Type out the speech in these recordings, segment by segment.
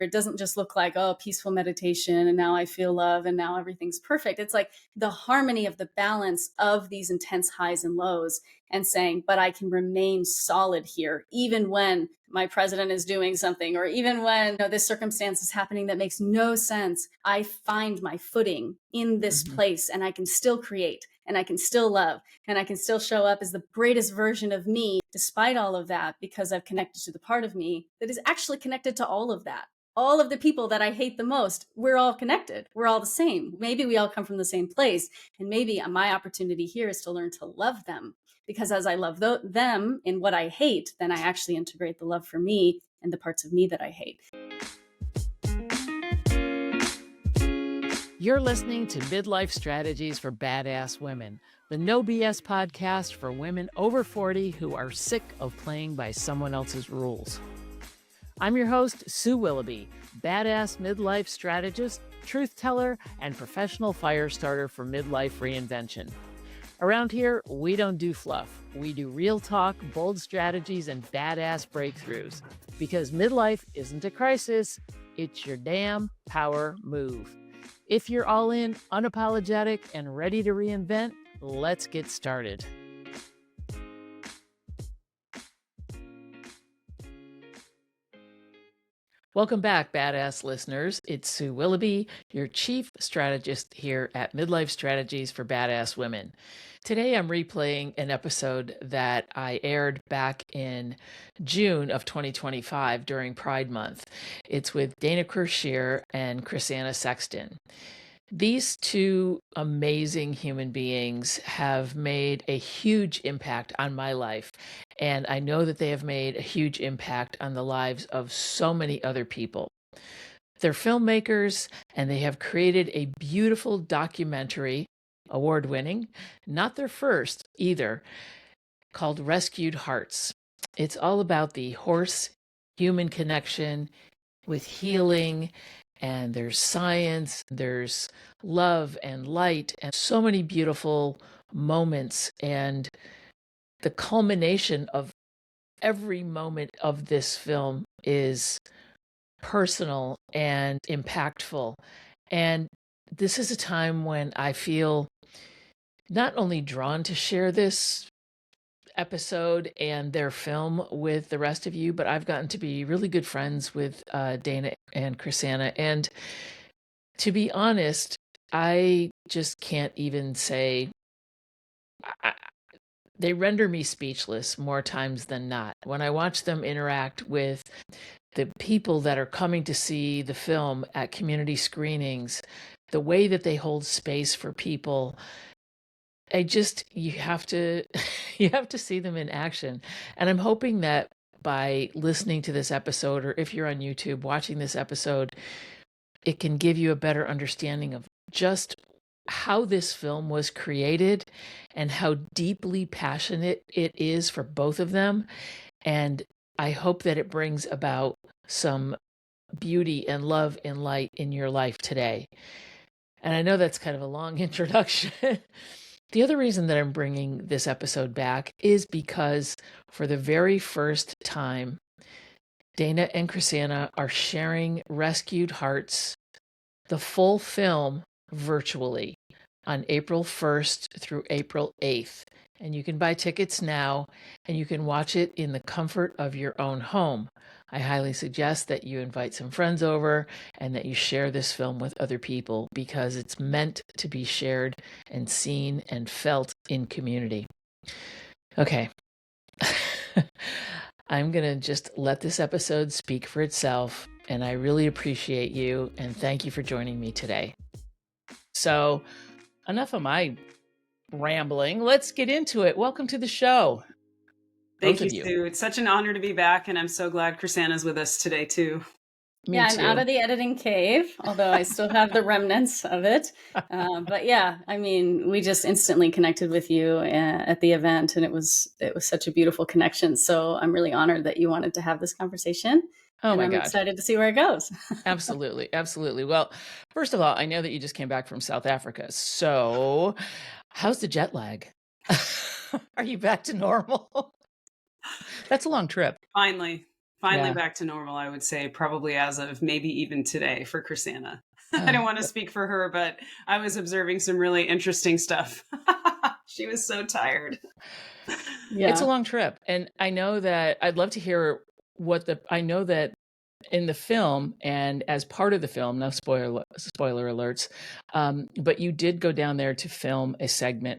It doesn't just look like, oh, peaceful meditation and now I feel love and now everything's perfect. It's like the harmony of the balance of these intense highs and lows, and saying, but I can remain solid here, even when my president is doing something, or even when this circumstance is happening that makes no sense. I find my footing in this place, and I can still create, and I can still love, and I can still show up as the greatest version of me despite all of that, because I've connected to the part of me that is actually connected to all of that. All of the people that I hate the most, we're all connected. We're all the same. Maybe we all come from the same place. And maybe my opportunity here is to learn to love them. Because as I love them in what I hate, then I actually integrate the love for me and the parts of me that I hate. You're listening to Midlife Strategies for Badass Women, the no BS podcast for women over 40 who are sick of playing by someone else's rules. I'm your host, Sue Willoughby, badass midlife strategist, truth teller, and professional fire starter for midlife reinvention. Around here, we don't do fluff. We do real talk, bold strategies, and badass breakthroughs. Because midlife isn't a crisis, it's your damn power move. If you're all in, unapologetic, and ready to reinvent, let's get started. Welcome back, badass listeners. It's Sue Willoughby, your chief strategist here at Midlife Strategies for Badass Women. Today, I'm replaying an episode that I aired back in June of 2025 during Pride Month. It's with Dana Croschere and Christina Sexton. These two amazing human beings have made a huge impact on my life, and I know that they have made a huge impact on the lives of so many other people. They're filmmakers, and they have created a beautiful documentary, award-winning, not their first either, called Rescued Hearts. It's all about the horse-human connection with healing, and there's science, there's love and light, and so many beautiful moments. And the culmination of every moment of this film is personal and impactful. And this is a time when I feel not only drawn to share this episode and their film with the rest of you, but I've gotten to be really good friends with Dana and Christina. And to be honest, I just can't even say, they render me speechless more times than not. When I watch them interact with the people that are coming to see the film at community screenings, the way that they hold space for people, you have to see them in action. And I'm hoping that by listening to this episode, or if you're on YouTube watching this episode, it can give you a better understanding of just how this film was created and how deeply passionate it is for both of them. And I hope that it brings about some beauty and love and light in your life today. And I know that's kind of a long introduction. The other reason that I'm bringing this episode back is because for the very first time, Dana and Christina are sharing Rescued Hearts, the full film, virtually on April 1st through April 8th. And you can buy tickets now, and you can watch it in the comfort of your own home. I highly suggest that you invite some friends over and that you share this film with other people, because it's meant to be shared and seen and felt in community. Okay. I'm going to just let this episode speak for itself, and I really appreciate you, and thank you for joining me today. So, enough of my rambling. Let's get into it. Welcome to the show. Thank you, Sue. It's such an honor to be back, and I'm so glad Krisanna's with us today, too. Me too. I'm out of the editing cave, although I still have the remnants of it. But yeah, I mean, we just instantly connected with you at the event, and it was such a beautiful connection. So I'm really honored that you wanted to have this conversation. Oh my God. I'm excited to see where it goes. Absolutely. Absolutely. Well, first of all, I know that you just came back from South Africa. So how's the jet lag? Are you back to normal? That's a long trip. Finally. finally back to normal, I would say, probably as of maybe even today for Krisanna. I don't want to speak for her, but I was observing some really interesting stuff. She was so tired. Yeah. It's a long trip. And I know that I'd love to hear I know that in the film and as part of the film, no spoiler alerts, but you did go down there to film a segment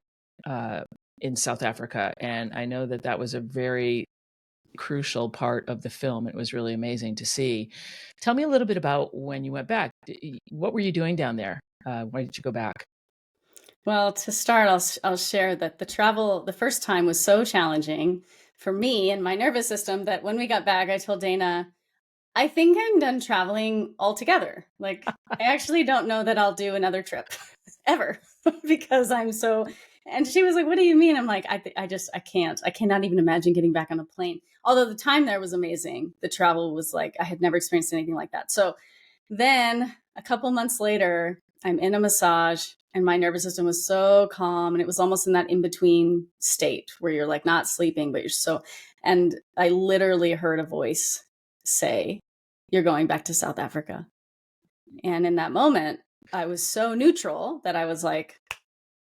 in South Africa. And I know that was a very crucial part of the film. It was really amazing to see. Tell me a little bit about when you went back. What were you doing down there? Why did you go back? Well, to start, I'll share that the first time was so challenging for me and my nervous system that when we got back, I told Dana, I think I'm done traveling altogether. Like, I actually don't know that I'll do another trip ever because I'm so, and she was like, what do you mean? I'm like, I cannot even imagine getting back on a plane. Although the time there was amazing. The travel was like, I had never experienced anything like that. So then a couple months later, I'm in a massage and my nervous system was so calm. And it was almost in that in-between state where you're like not sleeping, but and I literally heard a voice say, you're going back to South Africa. And in that moment, I was so neutral that I was like,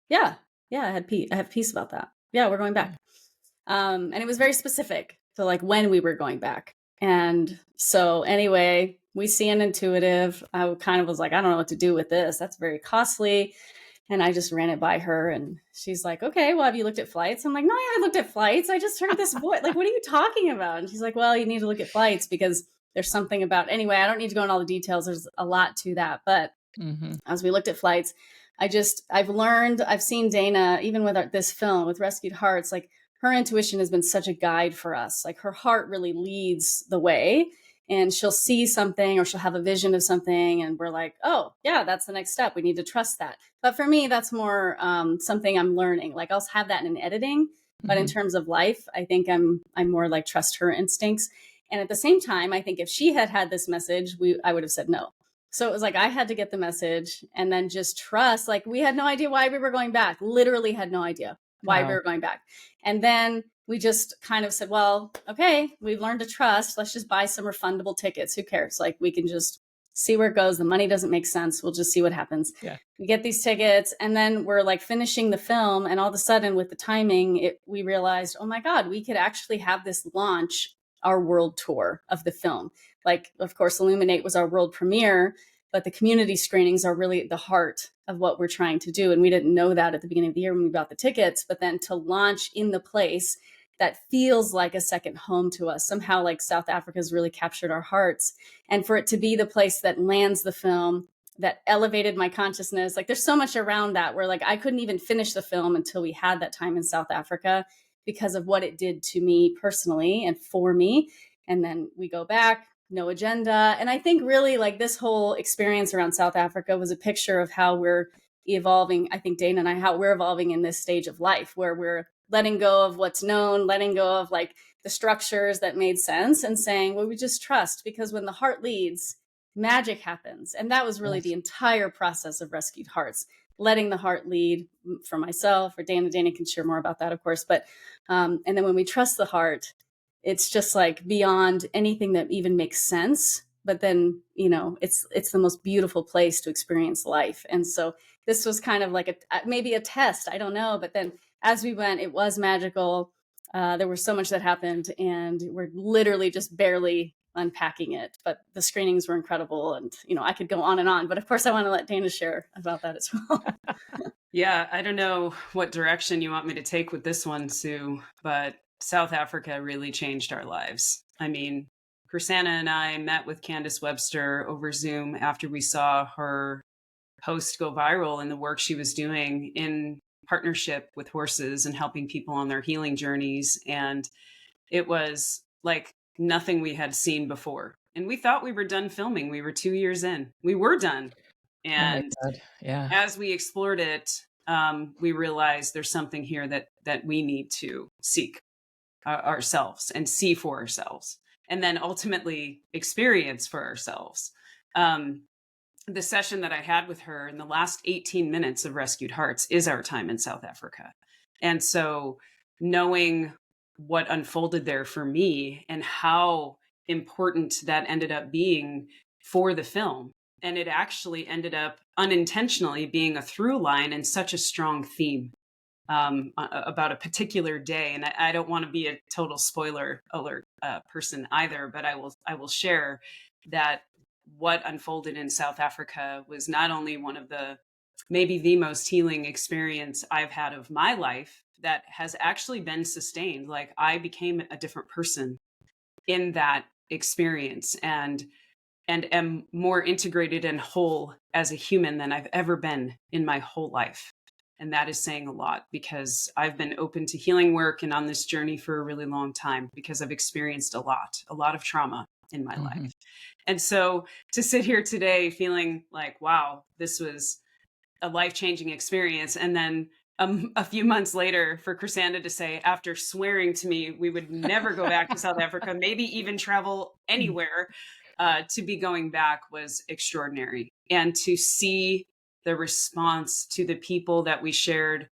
yeah, I have peace about that. Yeah, we're going back. And it was very specific to like when we were going back. And so anyway, we see an intuitive. I kind of was like, I don't know what to do with this. That's very costly. And I just ran it by her and she's like, okay, well, have you looked at flights? I'm like, no, I haven't looked at flights. I just heard this voice. Like, what are you talking about? And she's like, well, you need to look at flights because there's something about, anyway, I don't need to go into all the details. There's a lot to that. But as we looked at flights, I've seen Dana, even with this film, with Rescued Hearts, like her intuition has been such a guide for us. Like her heart really leads the way. And she'll see something or she'll have a vision of something. And we're like, oh, yeah, that's the next step. We need to trust that. But for me, that's more something I'm learning. Like I'll have that in editing. But in terms of life, I think I'm more like trust her instincts. And at the same time, I think if she had this message, I would have said no. So it was like I had to get the message and then just trust. Like we had no idea why we were going back. Literally had no idea why we were going back. And then we just kind of said, well, okay, we've learned to trust. Let's just buy some refundable tickets. Who cares? Like we can just see where it goes. The money doesn't make sense. We'll just see what happens. Yeah. We get these tickets and then we're like finishing the film. And all of a sudden with the timing, we realized, oh my God, we could actually have this launch our world tour of the film. Like, of course, Illuminate was our world premiere, but the community screenings are really the heart of what we're trying to do. And we didn't know that at the beginning of the year when we bought the tickets, but then to launch in the place that feels like a second home to us. Somehow like South Africa has really captured our hearts. And for it to be the place that lands the film, that elevated my consciousness, like there's so much around that where like I couldn't even finish the film until we had that time in South Africa because of what it did to me personally and for me. And then we go back, no agenda. And I think really like this whole experience around South Africa was a picture of how we're evolving. I think Dana and I, how we're evolving in this stage of life where we're letting go of what's known, letting go of like the structures that made sense and saying, well, we just trust because when the heart leads, magic happens. And that was really the entire process of Rescued Hearts, letting the heart lead for myself or Dana. Dana can share more about that, of course. But, and then when we trust the heart, it's just like beyond anything that even makes sense. But then, you know, it's the most beautiful place to experience life. And so this was kind of like maybe a test. I don't know. But then as we went, it was magical. There was so much that happened and we're literally just barely unpacking it. But the screenings were incredible. And, you know, I could go on and on. But of course, I want to let Dana share about that as well. Yeah, I don't know what direction you want me to take with this one, Sue, but South Africa really changed our lives. I mean, Krisanna and I met with Candace Webster over Zoom after we saw her post go viral and the work she was doing in partnership with horses and helping people on their healing journeys. And it was like nothing we had seen before. And we thought we were done filming. We were 2 years in. We were done. And as we explored it, we realized there's something here that we need to seek ourselves and see for ourselves, and then ultimately experience for ourselves. The session that I had with her in the last 18 minutes of Rescued Hearts is our time in South Africa. And so knowing what unfolded there for me and how important that ended up being for the film. And it actually ended up unintentionally being a through line and such a strong theme about a particular day. And I don't want to be a total spoiler alert person either, but I will share that what unfolded in South Africa was not only one of the maybe the most healing experience I've had of my life that has actually been sustained. Like, I became a different person in that experience, and am more integrated and whole as a human than I've ever been in my whole life. And that is saying a lot, because I've been open to healing work and on this journey for a really long time, because I've experienced a lot of trauma in my life. And so to sit here today feeling like, wow, this was a life-changing experience. And then a few months later for Krisanna to say, after swearing to me we would never go back to South Africa, maybe even travel anywhere, to be going back was extraordinary. And to see the response to the people that we shared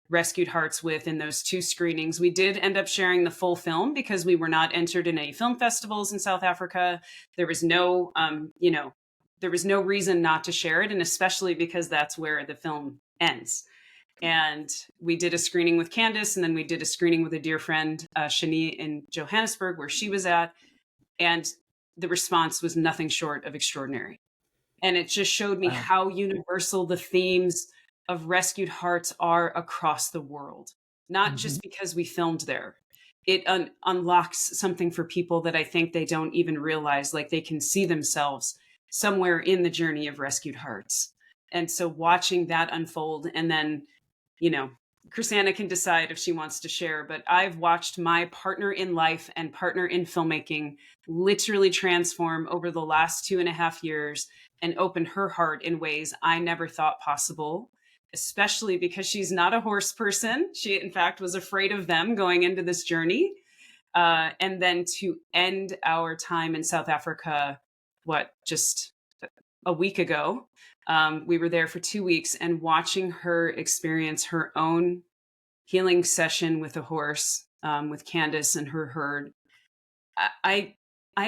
Rescued Hearts with in those 2 screenings. We did end up sharing the full film because we were not entered in any film festivals in South Africa. There was no, there was no reason not to share it. And especially because that's where the film ends. And we did a screening with Candace, and then we did a screening with a dear friend, Shani, in Johannesburg, where she was at. And the response was nothing short of extraordinary. And it just showed me how universal the themes of Rescued Hearts are across the world, not just because we filmed there. It unlocks something for people that I think they don't even realize, like they can see themselves somewhere in the journey of Rescued Hearts. And so watching that unfold, and then, Krisanna can decide if she wants to share, but I've watched my partner in life and partner in filmmaking literally transform over the last 2.5 years and open her heart in ways I never thought possible, especially because she's not a horse person. She, in fact, was afraid of them going into this journey. And then to end our time in South Africa, just a week ago, we were there for 2 weeks, and watching her experience her own healing session with a horse, with Candace and her herd. I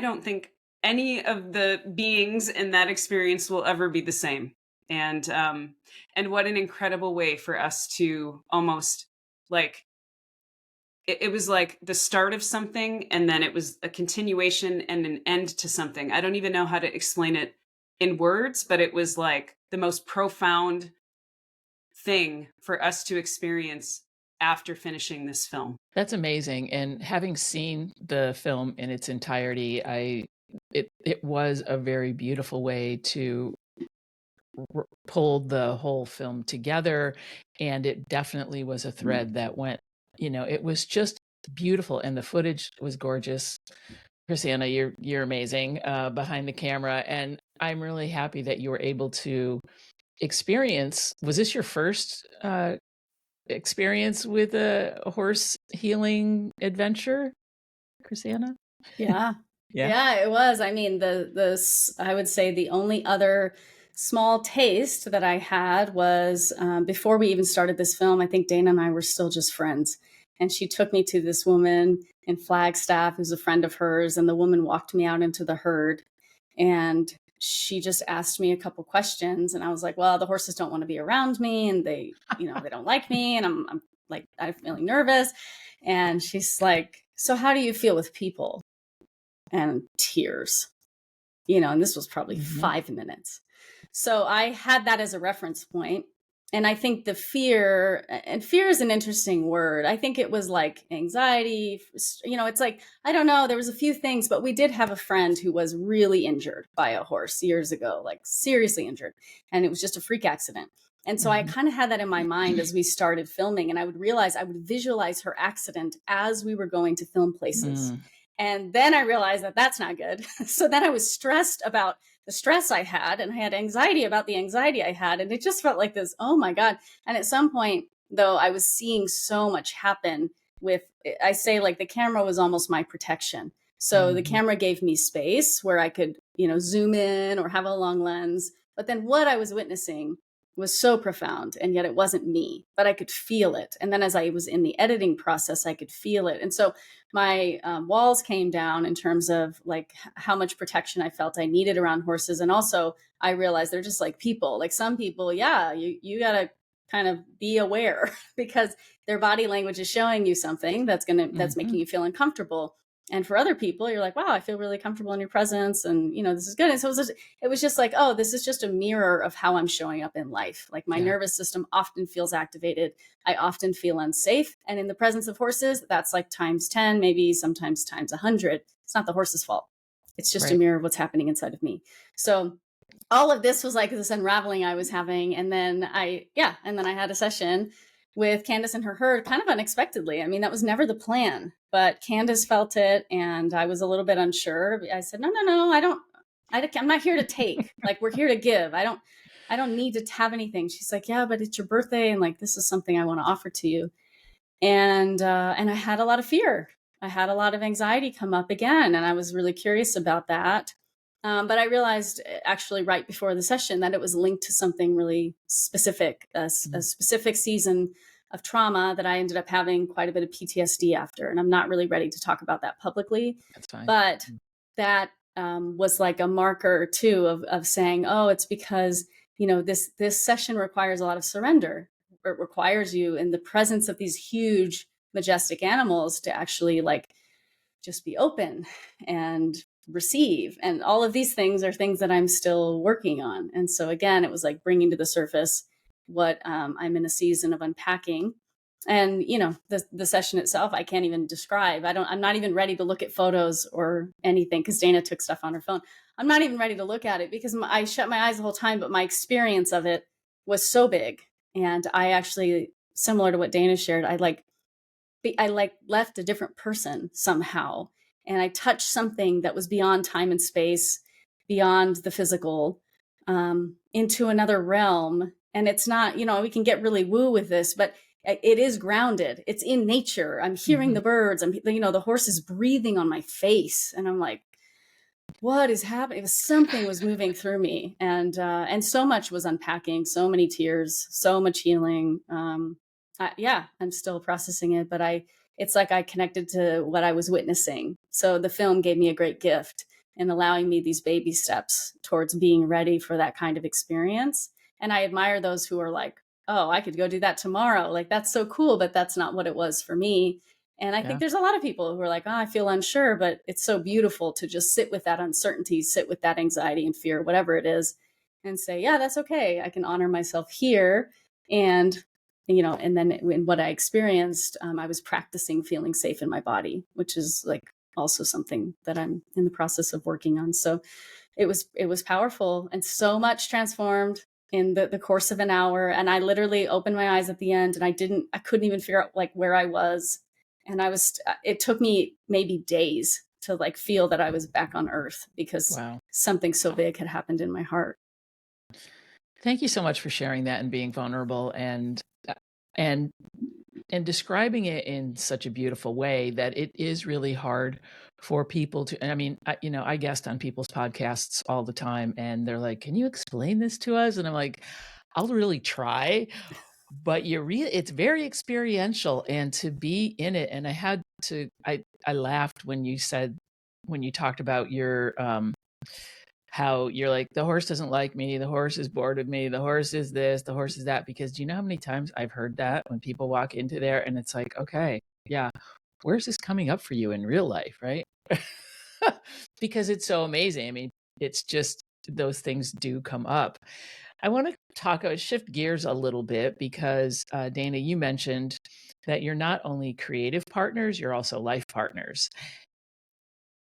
don't think any of the beings in that experience will ever be the same. And what an incredible way for us to almost, like, it was like the start of something, and then it was a continuation and an end to something. I don't even know how to explain it in words, but it was like the most profound thing for us to experience after finishing this film. That's amazing. And having seen the film in its entirety, it was a very beautiful way to pull the whole film together. And it definitely was a thread that went, it was just beautiful. And the footage was gorgeous. Krisanna, you're amazing behind the camera. And I'm really happy that you were able to experience. Was this your first experience with a horse healing adventure, Krisanna? Yeah. Yeah, it was. I mean, I would say the only other small taste that I had was before we even started this film. I think Dana and I were still just friends. And she took me to this woman in Flagstaff who's a friend of hers. And the woman walked me out into the herd. And she just asked me a couple questions. And I was like, well, the horses don't want to be around me. And they, they don't like me. And I'm feeling nervous. And she's like, so how do you feel with people? And tears, and this was probably 5 minutes. So I had that as a reference point. And I think the fear is an interesting word. I think it was like anxiety, it's like, I don't know, there was a few things, but we did have a friend who was really injured by a horse years ago, like seriously injured. And it was just a freak accident. And so I kind of had that in my mind as we started filming, and I would visualize her accident as we were going to film places. And then I realized that that's not good. So then I was stressed about the stress I had, and I had anxiety about the anxiety I had. And it just felt like this, oh my God. And at some point, though, I was seeing so much happen I say, like, the camera was almost my protection. So the camera gave me space where I could, zoom in or have a long lens. But then what I was witnessing was so profound, and yet it wasn't me, but I could feel it. And then as I was in the editing process, I could feel it. And so my walls came down in terms of like how much protection I felt I needed around horses. And also I realized they're just like people. Like some people, yeah, you got to kind of be aware because their body language is showing you something that's making you feel uncomfortable. And for other people, you're like, wow, I feel really comfortable in your presence. And, this is good. And so it was just like, oh, this is just a mirror of how I'm showing up in life. Like my nervous system often feels activated. I often feel unsafe. And in the presence of horses, that's like times 10, maybe sometimes times 100. It's not the horse's fault. It's just a mirror of what's happening inside of me. So all of this was like this unraveling I was having. And then I had a session with Candace and her herd kind of unexpectedly. I mean, that was never the plan, but Candace felt it and I was a little bit unsure. I said, no, I'm not here to take, like, we're here to give. I don't need to have anything. She's like, yeah, but it's your birthday. And like, this is something I want to offer to you. And I had a lot of fear. I had a lot of anxiety come up again. And I was really curious about that. But I realized actually right before the session that it was linked to something really specific, a specific season of trauma that I ended up having quite a bit of PTSD after. And I'm not really ready to talk about that publicly. That's fine. But that was like a marker too of saying, oh, it's because, this session requires a lot of surrender. It requires you in the presence of these huge, majestic animals to actually like just be open and receive. And all of these things are things that I'm still working on. And so again, it was like bringing to the surface what I'm in a season of unpacking. And, the session itself, I can't even describe. I'm not even ready to look at photos or anything because Dana took stuff on her phone. I'm not even ready to look at it because I shut my eyes the whole time, but my experience of it was so big. And I actually, similar to what Dana shared, I left a different person somehow. And I touched something that was beyond time and space, beyond the physical, into another realm. And it's not, we can get really woo with this, but it is grounded. It's in nature. I'm hearing the birds. The horse is breathing on my face. And I'm like, what is happening? Something was moving through me. And so much was unpacking, so many tears, so much healing. I'm still processing it, but it's like I connected to what I was witnessing. So the film gave me a great gift in allowing me these baby steps towards being ready for that kind of experience. And I admire those who are like, oh, I could go do that tomorrow. Like, that's so cool, but that's not what it was for me. And I think there's a lot of people who are like, oh, I feel unsure, but it's so beautiful to just sit with that uncertainty, sit with that anxiety and fear, whatever it is, and say, yeah, that's okay. I can honor myself here. And and then in what I experienced, I was practicing feeling safe in my body, which is like also something that I'm in the process of working on. So it was powerful and so much transformed in the course of an hour. And I literally opened my eyes at the end and I couldn't even figure out like where I was. And it took me maybe days to like feel that I was back on earth because something so big had happened in my heart. Thank you so much for sharing that and being vulnerable and describing it in such a beautiful way that it is really hard for people to, I mean, I guest on people's podcasts all the time and they're like, can you explain this to us? And I'm like, I'll really try, but it's very experiential and to be in it. And I laughed when you talked about your, how you're like, the horse doesn't like me, the horse is bored of me, the horse is this, the horse is that. Because do you know how many times I've heard that when people walk into there and it's like, okay, yeah, where's this coming up for you in real life, right? Because it's so amazing. I mean, it's just those things do come up. I want to shift gears a little bit because Dana, you mentioned that you're not only creative partners, you're also life partners.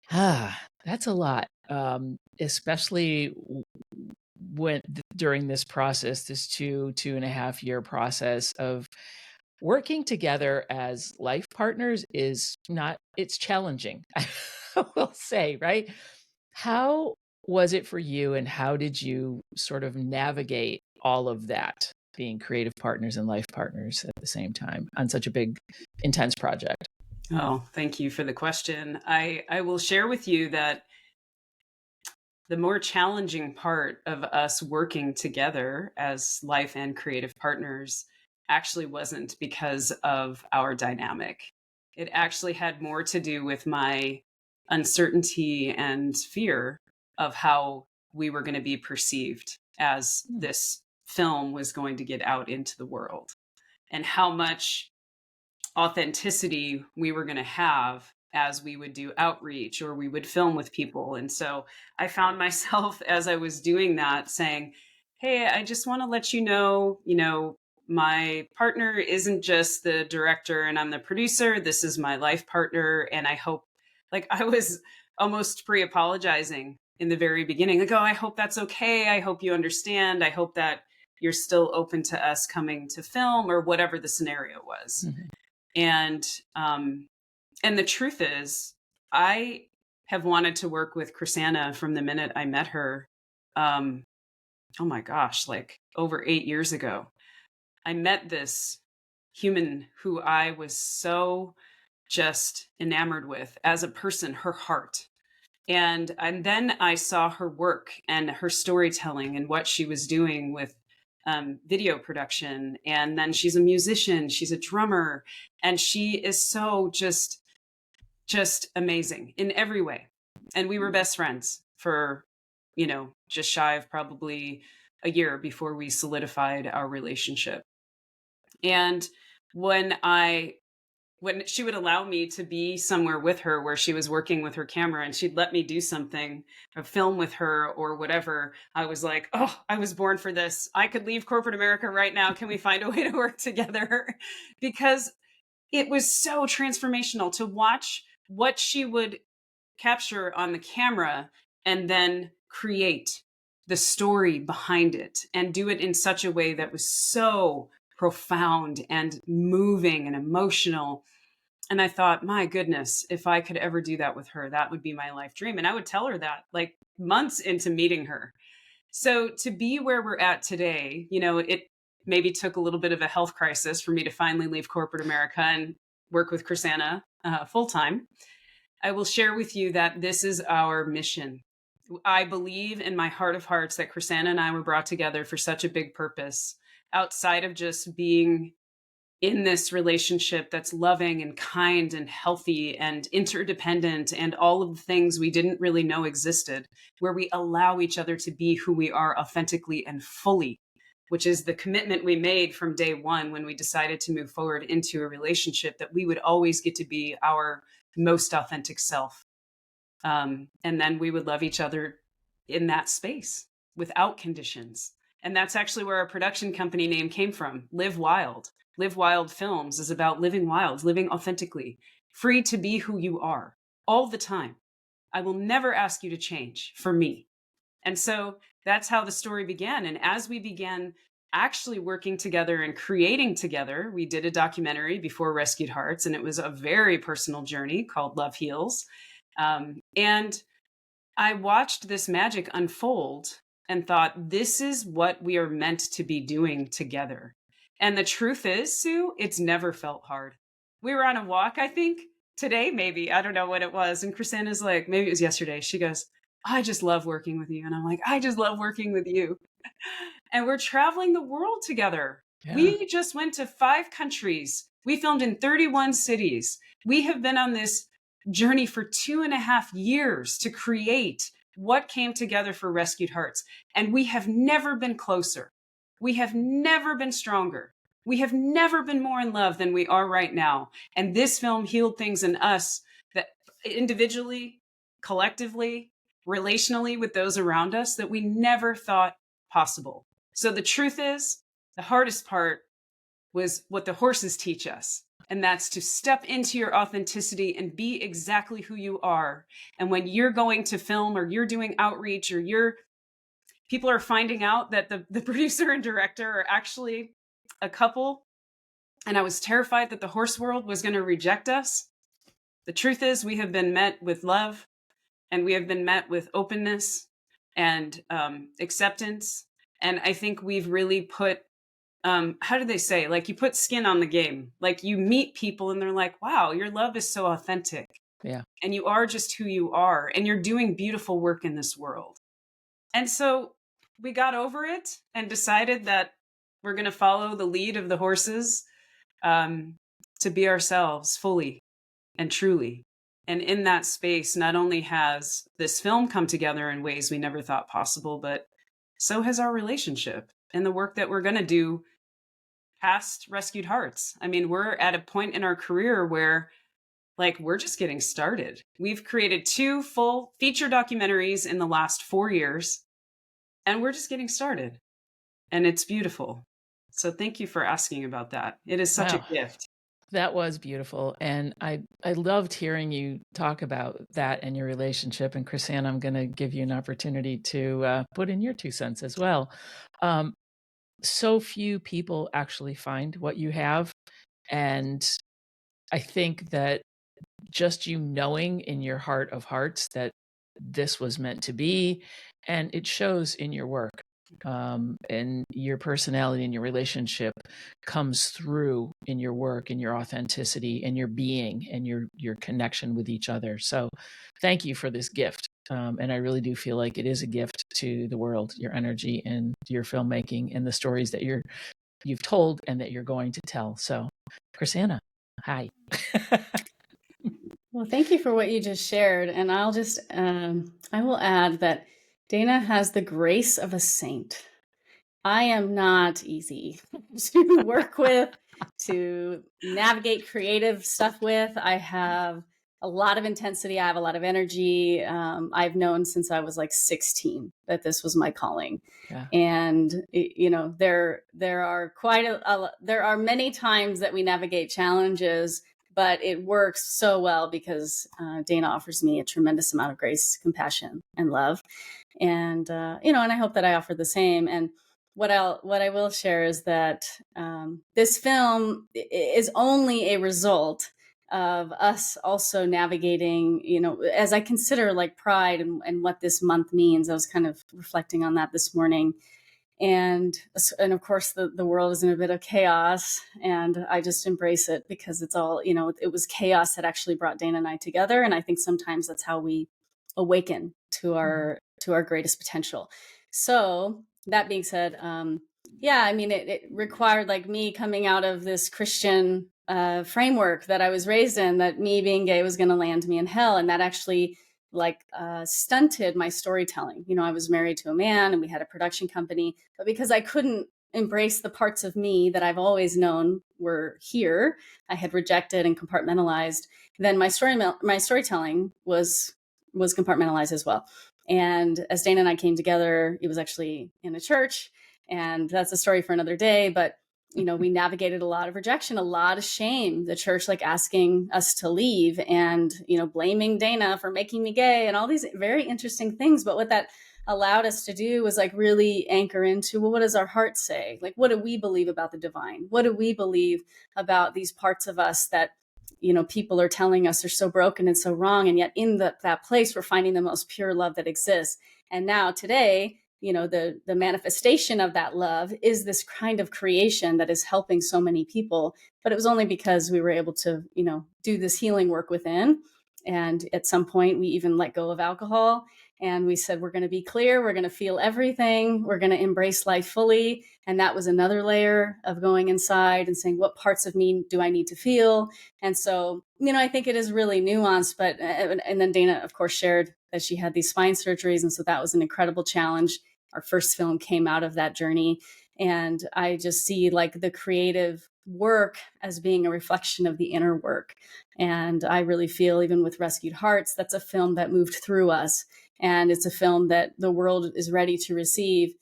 That's a lot, especially when during this process, this 2.5 year process of working together as life partners it's challenging, I will say, right? How was it for you and how did you sort of navigate all of that, being creative partners and life partners at the same time on such a big, intense project? Oh, thank you for the question. I will share with you that the more challenging part of us working together as life and creative partners actually wasn't because of our dynamic. It actually had more to do with my uncertainty and fear of how we were going to be perceived as this film was going to get out into the world, and how much authenticity we were going to have as we would do outreach or we would film with people. And so I found myself as I was doing that saying, hey, I just want to let you know, my partner isn't just the director and I'm the producer. This is my life partner. And I hope, like, I was almost pre-apologizing in the very beginning. Like, oh, I hope that's okay. I hope you understand. I hope that you're still open to us coming to film, or whatever the scenario was. Mm-hmm. And the truth is, I have wanted to work with Krisanna from the minute I met her. Oh my gosh, like over 8 years ago. I met this human who I was so just enamored with as a person, her heart. And then I saw her work and her storytelling and what she was doing with video production. And then she's a musician, she's a drummer, and she is so just amazing in every way. And we were best friends for, just shy of probably a year before we solidified our relationship. And when she would allow me to be somewhere with her where she was working with her camera and she'd let me do something, a film with her or whatever, I was like, oh, I was born for this. I could leave corporate America right now. Can we find a way to work together? Because it was so transformational to watch what she would capture on the camera and then create the story behind it and do it in such a way that was so profound and moving and emotional. And I thought, my goodness, if I could ever do that with her, that would be my life dream. And I would tell her that like months into meeting her. So to be where we're at today, it maybe took a little bit of a health crisis for me to finally leave corporate America and work with Krisanna full time. I will share with you that this is our mission. I believe in my heart of hearts that Krisanna and I were brought together for such a big purpose, outside of just being in this relationship that's loving and kind and healthy and interdependent and all of the things we didn't really know existed, where we allow each other to be who we are authentically and fully, which is the commitment we made from day one when we decided to move forward into a relationship, that we would always get to be our most authentic self. And then we would love each other in that space without conditions. And that's actually where our production company name came from. Live Wild. Live Wild Films is about living wild, living authentically, free to be who you are all the time. I will never ask you to change for me. And so that's how the story began. And as we began actually working together and creating together, we did a documentary before Rescued Hearts, and it was a very personal journey called Love Heals. And I watched this magic unfold and thought, this is what we are meant to be doing together. And the truth is, Sue, it's never felt hard. We were on a walk, I think, today, maybe. I don't know what it was. And Krisanna's like, maybe it was yesterday. She goes, I just love working with you. And I'm like, I just love working with you. And we're traveling the world together. Yeah. We just went to 5 countries. We filmed in 31 cities. We have been on this journey for 2.5 years to create what came together for Rescued Hearts. And we have never been closer. We have never been stronger. We have never been more in love than we are right now. And this film healed things in us that individually, collectively, relationally with those around us that we never thought possible. So the truth is, the hardest part was what the horses teach us. And that's to step into your authenticity and be exactly who you are. And when you're going to film or you're doing outreach or people are finding out that the producer and director are actually a couple, and I was terrified that the horse world was going to reject us. The truth is, we have been met with love, and we have been met with openness and acceptance. And I think we've really put, how do they say? Like, you put skin on the game. Like, you meet people and they're like, wow, your love is so authentic. Yeah. And you are just who you are. And you're doing beautiful work in this world. And so we got over it and decided that we're going to follow the lead of the horses, to be ourselves fully and truly. And in that space, not only has this film come together in ways we never thought possible, but so has our relationship and the work that we're going to do past Rescued Hearts. I mean, we're at a point in our career where, like, we're just getting started. We've created 2 full feature documentaries in the last 4 years, and we're just getting started. And it's beautiful. So thank you for asking about that. It is such Wow. a gift. That was beautiful. And I loved hearing you talk about that and your relationship. And Krisanna, I'm going to give you an opportunity to put in your 2 cents as well. So few people actually find what you have. And I think that just you knowing in your heart of hearts that this was meant to be, and it shows in your work, and your personality and your relationship comes through in your work and your authenticity and your being and your connection with each other. So thank you for this gift. And I really do feel like it is a gift to the world, your energy and your filmmaking and the stories that you've told and that you're going to tell. So Krisanna, hi. Well, thank you for what you just shared. And I'll just, I will add that Dana has the grace of a saint. I am not easy to work with, to navigate creative stuff with. I have a lot of intensity. I have a lot of energy. I've known since I was like 16 that this was my calling. Yeah. And there are many times that we navigate challenges, but it works so well because Dana offers me a tremendous amount of grace, compassion, and love. And and I hope that I offer the same. And what I will share is that this film is only a result of us also navigating, as I consider like pride and what this month means. I was kind of reflecting on that this morning. And of course the world is in a bit of chaos, and I just embrace it because it's all, it was chaos that actually brought Dana and I together. And I think sometimes that's how we awaken to our greatest potential. So that being said, yeah, I mean, it required like me coming out of this Christian framework that I was raised in, that me being gay was going to land me in hell. And that actually stunted my storytelling. I was married to a man and we had a production company, but because I couldn't embrace the parts of me that I've always known were here, I had rejected and compartmentalized, then my storytelling was compartmentalized as well. And as Dana and I came together, it was actually in a church, and that's a story for another day. But we navigated a lot of rejection, a lot of shame, the church asking us to leave, and blaming Dana for making me gay, and all these very interesting things. But what that allowed us to do was really anchor into, well, what does our heart say? What do we believe about the divine? What do we believe about these parts of us that people are telling us are so broken and so wrong, and yet in that place we're finding the most pure love that exists. And now today, the manifestation of that love is this kind of creation that is helping so many people. But it was only because we were able to, do this healing work within. And at some point we even let go of alcohol, and we said, we're going to be clear. We're going to feel everything. We're going to embrace life fully. And that was another layer of going inside and saying, what parts of me do I need to feel? And so, I think it is really nuanced. But, and then Dana, of course, shared that she had these spine surgeries. And so that was an incredible challenge. Our first film came out of that journey. And I just see the creative work as being a reflection of the inner work. And I really feel, even with Rescued Hearts, that's a film that moved through us. And it's a film that the world is ready to receive.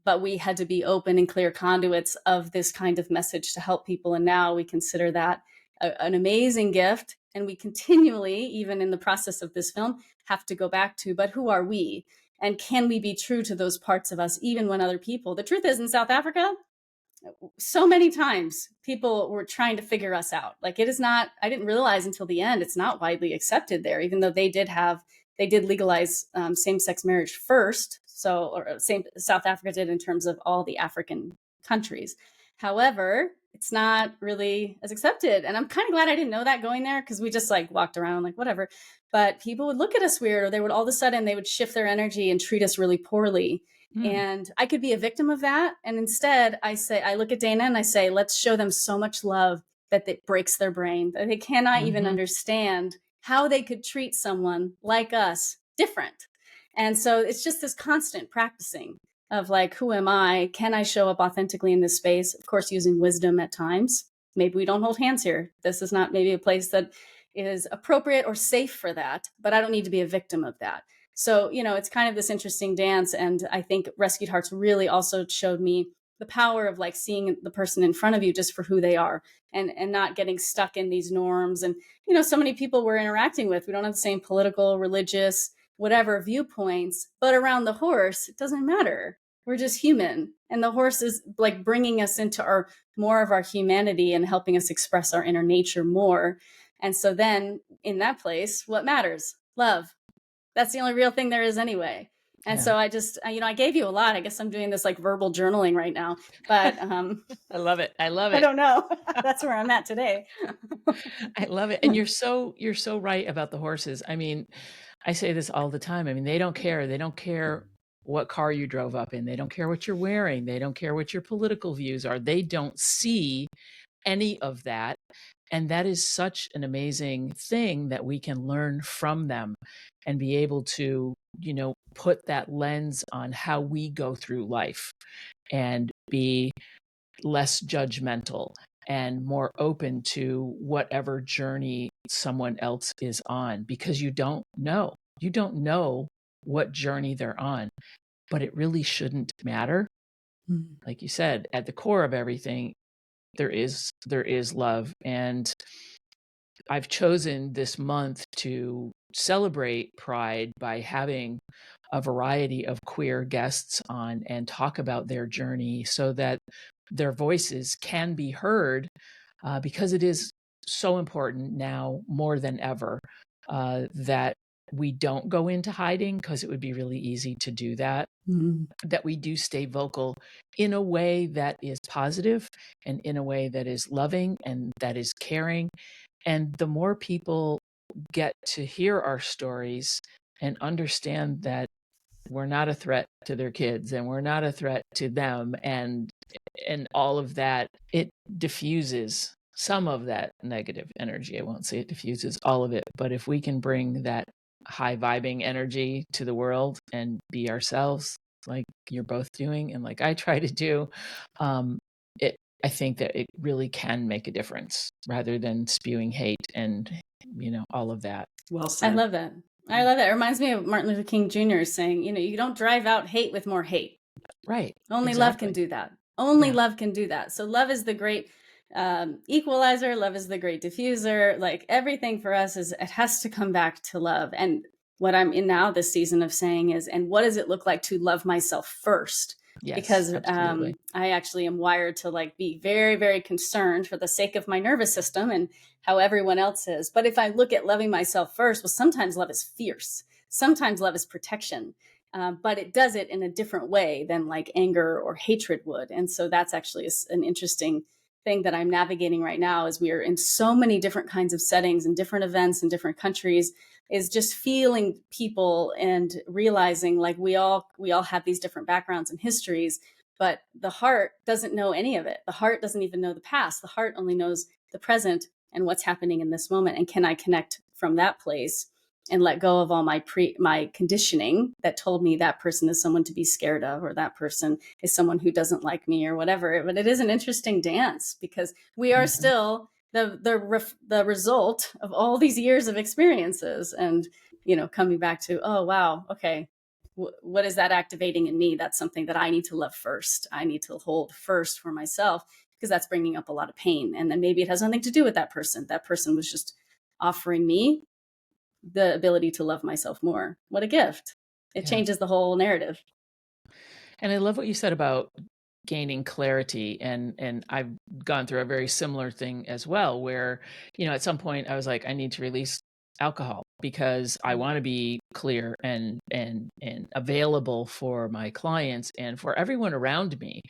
But we had to be open and clear conduits of this kind of message to help people. And now we consider that an amazing gift. And we continually, even in the process of this film, have to go back to, but who are we? And can we be true to those parts of us, even when other people? The truth is, in South Africa, so many times people were trying to figure us out. It is not, I didn't realize until the end, it's not widely accepted there, even though they did legalize same-sex marriage first. So, South Africa did in terms of all the African countries. However, it's not really as accepted. And I'm kind of glad I didn't know that going there, because we just like walked around like whatever. But people would look at us weird, or they would all of a sudden they would shift their energy and treat us really poorly. And I could be a victim of that. And instead I look at Dana and I say, let's show them so much love that it breaks their brain, that they cannot even understand how they could treat someone like us different. And so it's just this constant practicing of like, who am I? Can I show up authentically in this space? Of course, using wisdom at times. Maybe we don't hold hands here. This is not maybe a place that is appropriate or safe for that, but I don't need to be a victim of that. So, it's kind of this interesting dance. And I think Rescued Hearts really also showed me the power of like seeing the person in front of you just for who they are, and not getting stuck in these norms. And, so many people we're interacting with, we don't have the same political, religious, whatever viewpoints, but around the horse, it doesn't matter. We're just human. And the horse is like bringing us into more of our humanity and helping us express our inner nature more. And so then in that place, what matters? Love. That's the only real thing there is anyway. And so I just, I gave you a lot. I guess I'm doing this like verbal journaling right now, but I love it. I love it. I don't know. That's where I'm at today. I love it. And you're so right about the horses. I mean, I say this all the time. I mean, they don't care. They don't care what car you drove up in. They don't care what you're wearing. They don't care what your political views are. They don't see any of that. And that is such an amazing thing that we can learn from them and be able to, put that lens on how we go through life and be less judgmental and more open to whatever journey someone else is on, because you don't know what journey they're on, but it really shouldn't matter. Like you said, at the core of everything, there is love. And I've chosen this month to celebrate Pride by having a variety of queer guests on and talk about their journey so that their voices can be heard, because it is so important now more than ever that we don't go into hiding, because it would be really easy to do that, that we do stay vocal in a way that is positive and in a way that is loving and that is caring. And the more people get to hear our stories and understand that we're not a threat to their kids and we're not a threat to them and all of that, it diffuses some of that negative energy. I won't say it diffuses all of it, but if we can bring that high vibing energy to the world and be ourselves, like you're both doing and like I try to do, I think that it really can make a difference rather than spewing hate and, all of that. Well said. I love that. I love that. It reminds me of Martin Luther King Jr. saying, you don't drive out hate with more hate. Right. Only love can do that. Only love can do that. So love is the great equalizer. Love is the great diffuser. Like everything for us it has to come back to love. And what I'm in now this season of saying is, and what does it look like to love myself first? Yes, because absolutely. I actually am wired to like be very, very concerned for the sake of my nervous system and how everyone else is. But if I look at loving myself first, well, sometimes love is fierce. Sometimes love is protection. But it does it in a different way than like anger or hatred would. And so that's actually an interesting thing that I'm navigating right now, as we are in so many different kinds of settings and different events in different countries, is just feeling people and realizing like we all have these different backgrounds and histories, but the heart doesn't know any of it. The heart doesn't even know the past. The heart only knows the present and what's happening in this moment. And can I connect from that place and let go of all my conditioning that told me that person is someone to be scared of, or that person is someone who doesn't like me or whatever. But it is an interesting dance, because we are still the result of all these years of experiences, and coming back to, oh wow, okay, what is that activating in me? That's something that I need to love first. I need to hold first for myself, because that's bringing up a lot of pain. And then maybe it has nothing to do with that person. That person was just offering me the ability to love myself more. What a gift. It changes the whole narrative. And I love what you said about gaining clarity. And I've gone through a very similar thing as well, where, at some point I was like, I need to release alcohol. because I want to be clear and available for my clients and for everyone around me,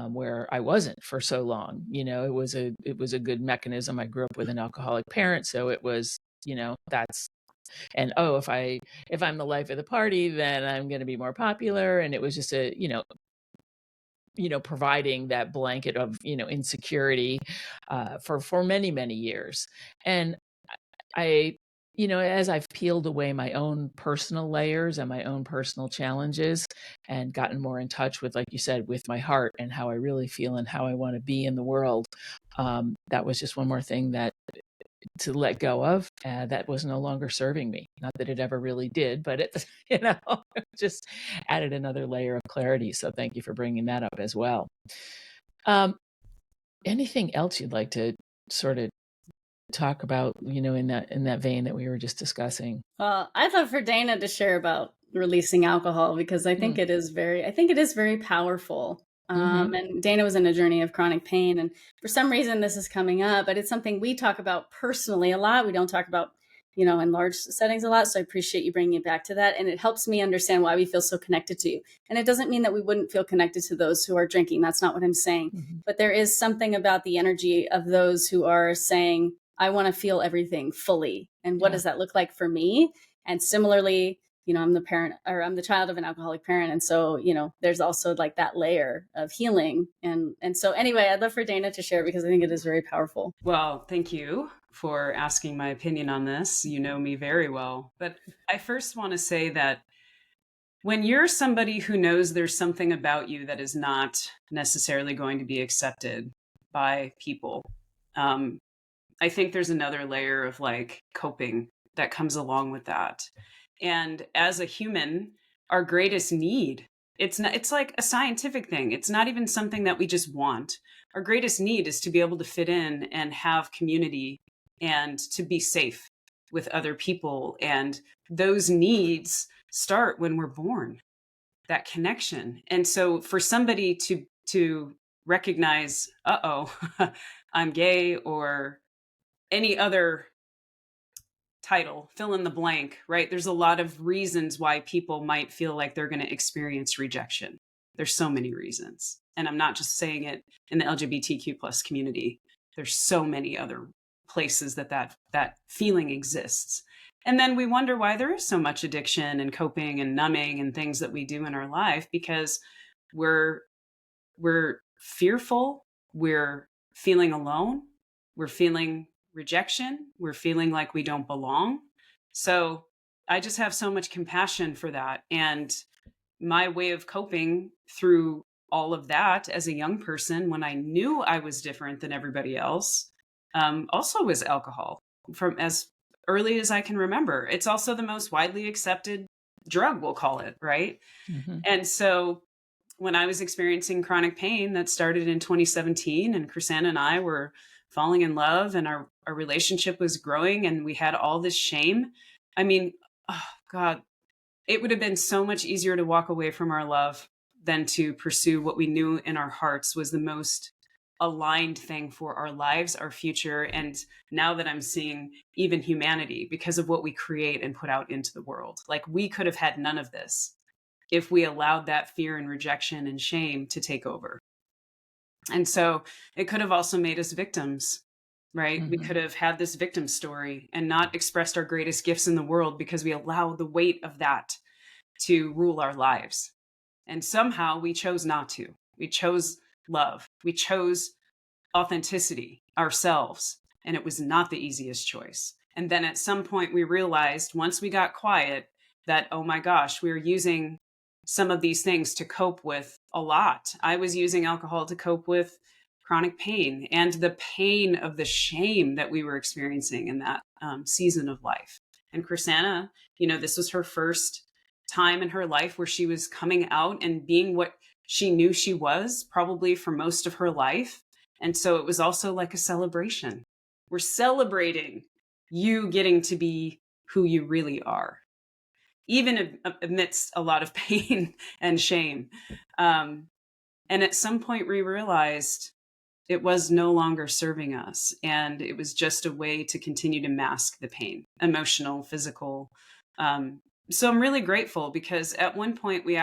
where I wasn't for so long. It was a good mechanism. I grew up with an alcoholic parent, so it was, that's, and if I'm the life of the party, then I'm going to be more popular. And it was just providing that blanket of, insecurity for many, many years. And I, as I've peeled away my own personal layers and my own personal challenges and gotten more in touch with, like you said, with my heart and how I really feel and how I want to be in the world, that was just one more thing that to let go of, that was no longer serving me. Not that it ever really did, but it, just added another layer of clarity. So thank you for bringing that up as well. Anything else you'd like to sort of talk about, in that vein that we were just discussing? Well, I'd love for Dana to share about releasing alcohol, because I think it is very powerful. And Dana was in a journey of chronic pain, and for some reason this is coming up, but it's something we talk about personally a lot. We don't talk about, in large settings a lot. So I appreciate you bringing it back to that. And it helps me understand why we feel so connected to you. And it doesn't mean that we wouldn't feel connected to those who are drinking. That's not what I'm saying. But there is something about the energy of those who are saying, I want to feel everything fully. And what does that look like for me? And similarly, I'm the child of an alcoholic parent. And so, there's also like that layer of healing. And so anyway, I'd love for Dana to share, because I think it is very powerful. Well, thank you for asking my opinion on this. You know me very well. But I first want to say that when you're somebody who knows there's something about you that is not necessarily going to be accepted by people, I think there's another layer of like coping that comes along with that. And as a human, our greatest need, it's like a scientific thing. It's not even something that we just want. Our greatest need is to be able to fit in and have community and to be safe with other people. And those needs start when we're born, that connection. And so for somebody to recognize, I'm gay, or any other title, fill in the blank, right? There's a lot of reasons why people might feel like they're going to experience rejection. There's so many reasons. And I'm not just saying it in the LGBTQ plus community. There's so many other places that feeling exists. And then we wonder why there is so much addiction and coping and numbing and things that we do in our life, because we're fearful, we're feeling alone, we're feeling rejection, we're feeling like we don't belong. So I just have so much compassion for that. And my way of coping through all of that as a young person, when I knew I was different than everybody else, also was alcohol, from as early as I can remember. It's also the most widely accepted drug, we'll call it, right? And so when I was experiencing chronic pain that started in 2017, and Krisanna and I were falling in love, and our relationship was growing, and we had all this shame. I mean, oh God, it would have been so much easier to walk away from our love than to pursue what we knew in our hearts was the most aligned thing for our lives, our future. And now that I'm seeing even humanity, because of what we create and put out into the world, like we could have had none of this if we allowed that fear and rejection and shame to take over. And so it could have also made us victims, right? We could have had this victim story and not expressed our greatest gifts in the world because we allowed the weight of that to rule our lives. And somehow we chose not to. We chose love. We chose authenticity, ourselves. And it was not the easiest choice. And then at some point we realized, once we got quiet, that, oh my gosh, we were using some of these things to cope with a lot. I was using alcohol to cope with chronic pain and the pain of the shame that we were experiencing in that season of life. And Krisanna, this was her first time in her life where she was coming out and being what she knew she was, probably for most of her life. And so it was also like a celebration. We're celebrating you getting to be who you really are, even amidst a lot of pain and shame. And at some point we realized It was no longer serving us. And it was just a way to continue to mask the pain, emotional, physical. So I'm really grateful because at one point we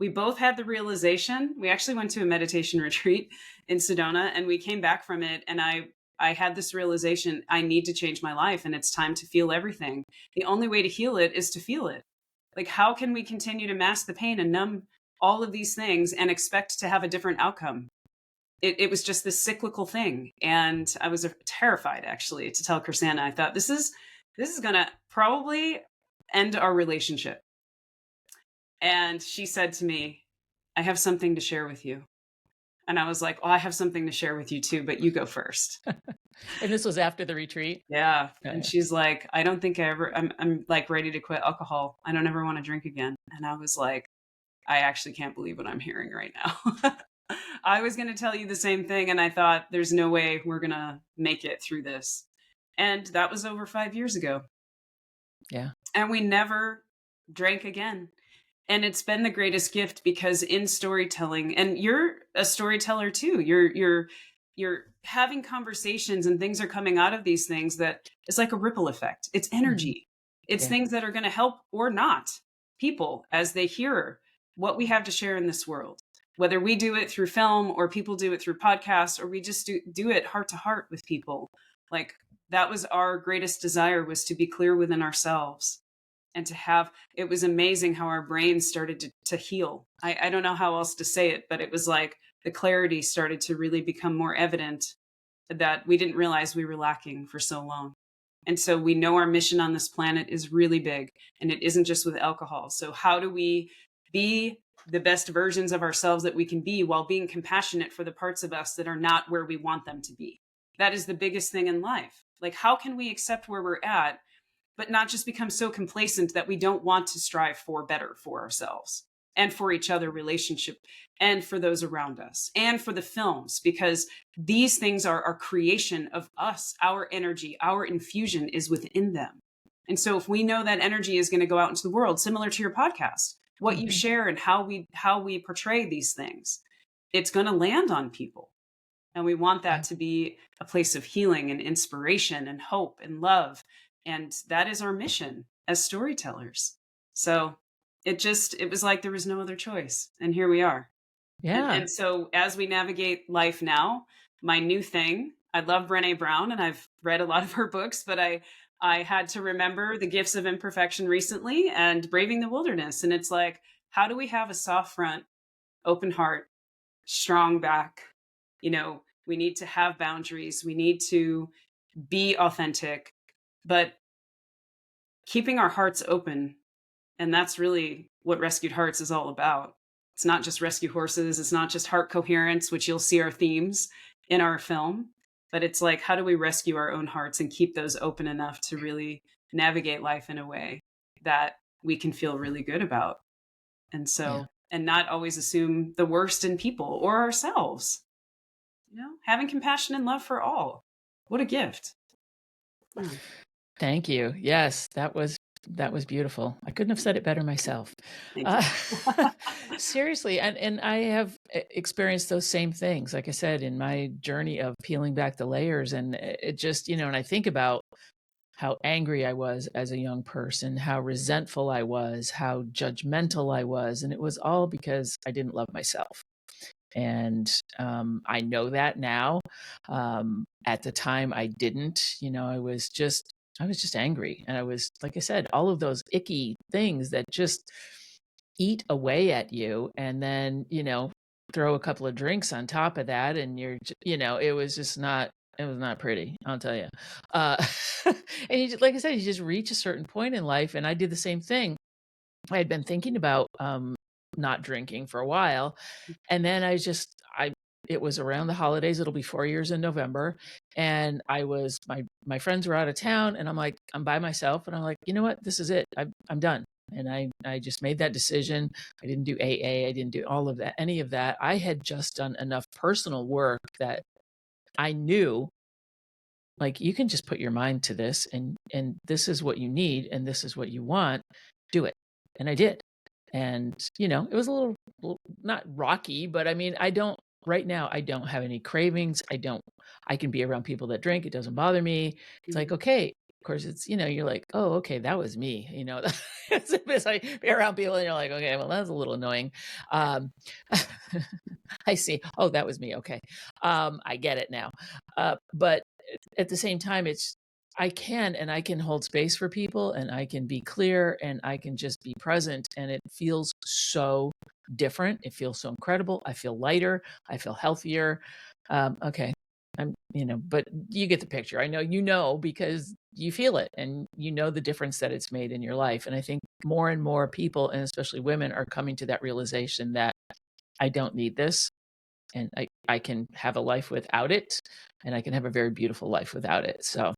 both had the realization. We actually went to a meditation retreat in Sedona and we came back from it. And I had this realization, I need to change my life and it's time to feel everything. The only way to heal it is to feel it. Like, how can we continue to mask the pain and numb all of these things and expect to have a different outcome? It was just this cyclical thing. And I was terrified, actually, to tell Krisanna. I thought, this is going to probably end our relationship. And she said to me, I have something to share with you. And I was like, oh, I have something to share with you too, but you go first. And this was after the retreat? Yeah. Oh, and yeah. She's like, I don't think I'm like ready to quit alcohol. I don't ever want to drink again. And I was like, I actually can't believe what I'm hearing right now. I was going to tell you the same thing. And I thought, there's no way we're going to make it through this. And that was over 5 years ago. Yeah. And we never drank again. And it's been the greatest gift because in storytelling, and you're a storyteller too, you're having conversations and things are coming out of these things that is like a ripple effect. It's energy. It's things that are going to help or not people as they hear what we have to share in this world. Whether we do it through film or people do it through podcasts, or we just do it heart to heart with people. Like, that was our greatest desire, was to be clear within ourselves and to have, it was amazing how our brains started to heal. I don't know how else to say it, but it was like the clarity started to really become more evident that we didn't realize we were lacking for so long. And so we know our mission on this planet is really big, and it isn't just with alcohol. So how do we be the best versions of ourselves that we can be while being compassionate for the parts of us that are not where we want them to be? That is the biggest thing in life. Like, how can we accept where we're at, but not just become so complacent that we don't want to strive for better for ourselves and for each other, relationship, and for those around us, and for the films, because these things are our creation of us. Our energy, our infusion is within them. And so if we know that energy is going to go out into the world, similar to your podcast, what you share and how we portray these things, it's going to land on people. And we want that to be a place of healing and inspiration and hope and love. And that is our mission as storytellers. So it was like there was no other choice. And here we are. Yeah. And so as we navigate life now, my new thing, I love Brené Brown and I've read a lot of her books, but I had to remember The Gifts of Imperfection recently and Braving the Wilderness. And it's like, how do we have a soft front, open heart, strong back? You know, we need to have boundaries. We need to be authentic, but keeping our hearts open. And that's really what Rescued Hearts is all about. It's not just rescue horses. It's not just heart coherence, which you'll see our themes in our film, but it's like, how do we rescue our own hearts and keep those open enough to really navigate life in a way that we can feel really good about? And so, and not always assume the worst in people or ourselves. You know, having compassion and love for all. What a gift. Thank you. Yes, that was beautiful. I couldn't have said it better myself. Seriously. And I have experienced those same things, like I said, in my journey of peeling back the layers. And it just, and I think about how angry I was as a young person, how resentful I was, how judgmental I was. And it was all because I didn't love myself. And I know that now. At the time I didn't, I was just angry. And I was, like I said, all of those icky things that just eat away at you. And then, throw a couple of drinks on top of that. And it was not pretty, I'll tell you. And like I said, you just reach a certain point in life. And I did the same thing. I had been thinking about not drinking for a while. And then it was around the holidays. It'll be 4 years in November. And my friends were out of town and I'm by myself and I'm like, you know what, this is it. I'm done. And I just made that decision. I didn't do AA. I didn't do all of that, any of that. I had just done enough personal work that I knew, like, you can just put your mind to this and this is what you need and this is what you want. Do it. And I did. And, it was a little not rocky, but I mean, right now I don't have any cravings. I can be around people that drink. It doesn't bother me. It's like, okay, of course it's, you're like, oh, okay, that was me, it's like be around people and you're like, okay, well, that's a little annoying. I see. Oh, that was me. Okay. I get it now. But at the same time, I can hold space for people, and I can be clear, and I can just be present. And it feels so different. It feels so incredible. I feel lighter. I feel healthier. Okay. But you get the picture. I know, because you feel it and the difference that it's made in your life. And I think more and more people, and especially women, are coming to that realization that I don't need this, and I can have a life without it, and I can have a very beautiful life without it. So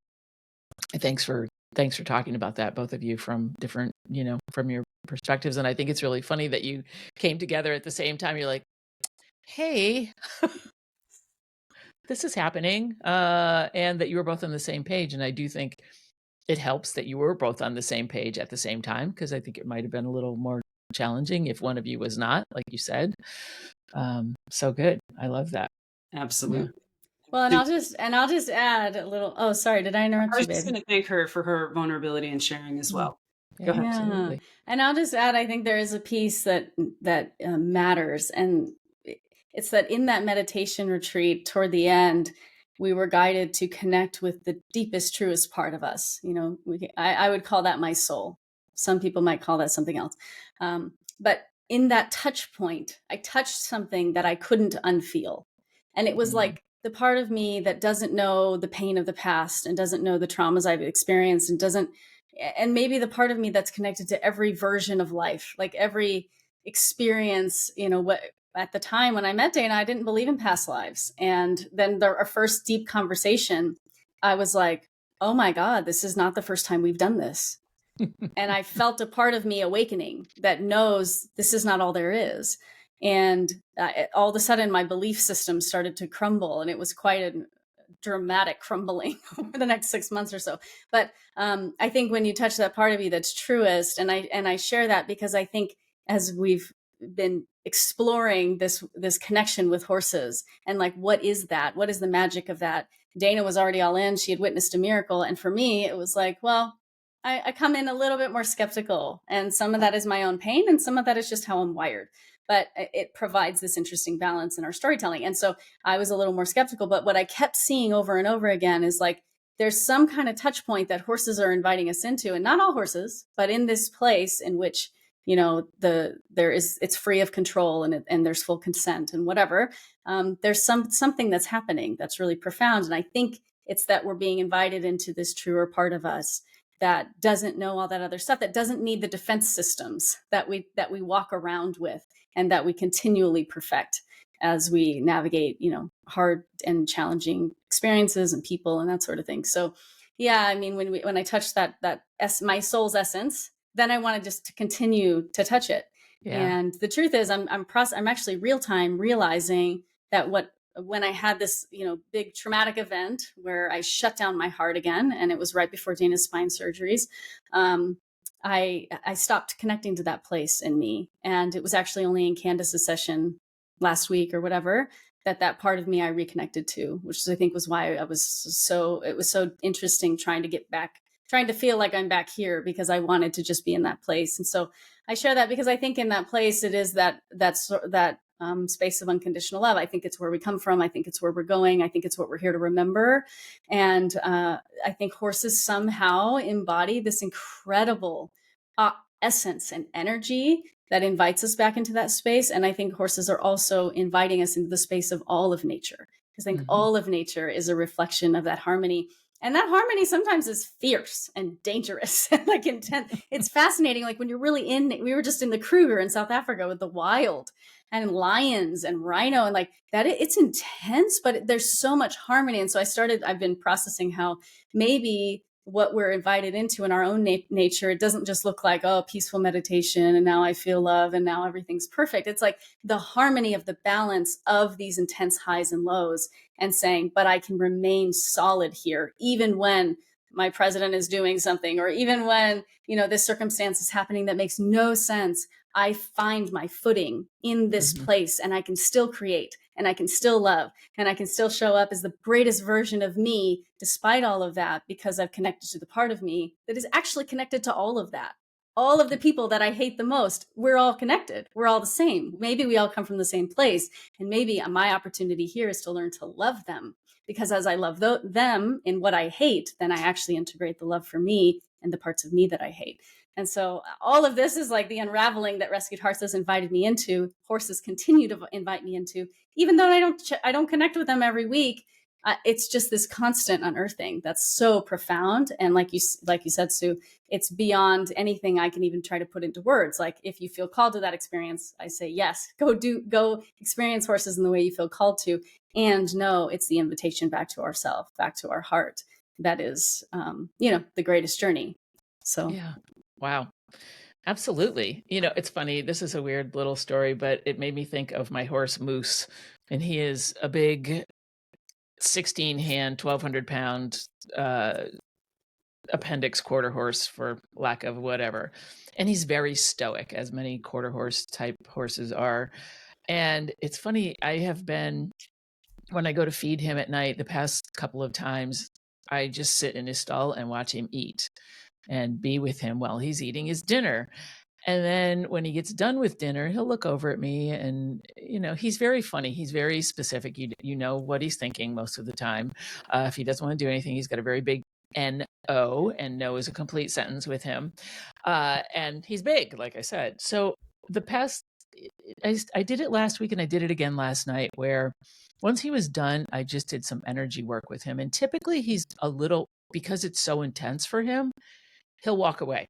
thanks for talking about that, both of you, from different, from your perspectives. And I think it's really funny that you came together at the same time. You're like, hey, this is happening, and that you were both on the same page. And I do think it helps that you were both on the same page at the same time, because I think it might have been a little more challenging if one of you was not, like you said. So good. I love that. Absolutely. Well, and I'll just add a little. Oh, sorry, did I interrupt I you, was just babe? going to thank her for her vulnerability and sharing as well. Go ahead. Absolutely. And I'll just add, I think there is a piece that matters, and it's that in that meditation retreat toward the end, we were guided to connect with the deepest, truest part of us. I would call that my soul. Some people might call that something else. But in that touch point, I touched something that I couldn't unfeel. And it was like the part of me that doesn't know the pain of the past and doesn't know the traumas I've experienced and maybe the part of me that's connected to every version of life, like every experience, what at the time when I met Dana, I didn't believe in past lives. And then our first deep conversation, I was like, oh my God, this is not the first time we've done this. And I felt a part of me awakening that knows this is not all there is. And all of a sudden, my belief system started to crumble, and it was quite a dramatic crumbling over the next 6 months or so. But I think when you touch that part of you that's truest, and I share that because I think as we've been exploring this connection with horses, and like, what is that? What is the magic of that? Dana was already all in. She had witnessed a miracle. And for me, it was like, well, I come in a little bit more skeptical, and some of that is my own pain, and some of that is just how I'm wired. But it provides this interesting balance in our storytelling. And so I was a little more skeptical. But what I kept seeing over and over again is like, there's some kind of touch point that horses are inviting us into, and not all horses, but in this place in which, it's free of control, and there's full consent and whatever. There's something that's happening that's really profound. And I think it's that we're being invited into this truer part of us that doesn't know all that other stuff, that doesn't need the defense systems that we walk around with and that we continually perfect as we navigate, hard and challenging experiences and people and that sort of thing. So, yeah, I mean, when I touched my soul's essence, then I wanted just to continue to touch it. Yeah. And the truth is, I'm actually real time realizing that when I had this, big traumatic event where I shut down my heart again, and it was right before Dana's spine surgeries, I stopped connecting to that place in me. And it was actually only in Candace's session last week or whatever that part of me I reconnected to, which I think was why it was so interesting trying to feel like I'm back here, because I wanted to just be in that place. And so I share that because I think in that place, it is that space of unconditional love. I think it's where we come from. I think it's where we're going. I think it's what we're here to remember. And I think horses somehow embody this incredible essence and energy that invites us back into that space. And I think horses are also inviting us into the space of all of nature, because I think all of nature is a reflection of that harmony. And that harmony sometimes is fierce and dangerous and like intense. It's fascinating. Like when you're really we were just in the Kruger in South Africa with the wild and lions and rhino, and like that, it's intense, but there's so much harmony. And so I've been processing how maybe what we're invited into in our own nature, it doesn't just look like, oh, peaceful meditation, and now I feel love, and now everything's perfect. It's like the harmony of the balance of these intense highs and lows, and saying, but I can remain solid here, even when my president is doing something, or even when, this circumstance is happening that makes no sense. I find my footing in this place, and I can still create, and I can still love, and I can still show up as the greatest version of me despite all of that, because I've connected to the part of me that is actually connected to all of that. All of the people that I hate the most, we're all connected. We're all the same. Maybe we all come from the same place. And maybe my opportunity here is to learn to love them, because as I love them in what I hate, then I actually integrate the love for me and the parts of me that I hate. And so all of this is like the unraveling that Rescued Hearts has invited me into. Horses continue to invite me into, even though I don't connect with them every week. It's just this constant unearthing that's so profound. And like you said, Sue, it's beyond anything I can even try to put into words. Like, if you feel called to that experience, I say, yes, go experience horses in the way you feel called to. And no, it's the invitation back to ourself, back to our heart. That is, the greatest journey. So, yeah. Wow. Absolutely. It's funny. This is a weird little story, but it made me think of my horse Moose. And he is a big 16-hand, 1,200-pound appendix quarter horse, for lack of whatever. And he's very stoic, as many quarter horse type horses are. And it's funny, when I go to feed him at night, the past couple of times, I just sit in his stall and watch him eat and be with him while he's eating his dinner. And then when he gets done with dinner, he'll look over at me and, he's very funny. He's very specific. You know what he's thinking most of the time. If he doesn't want to do anything, he's got a very big N-O, and no is a complete sentence with him. And he's big, like I said. So I did it last week and I did it again last night, where once he was done, I just did some energy work with him. And typically he's because it's so intense for him, he'll walk away.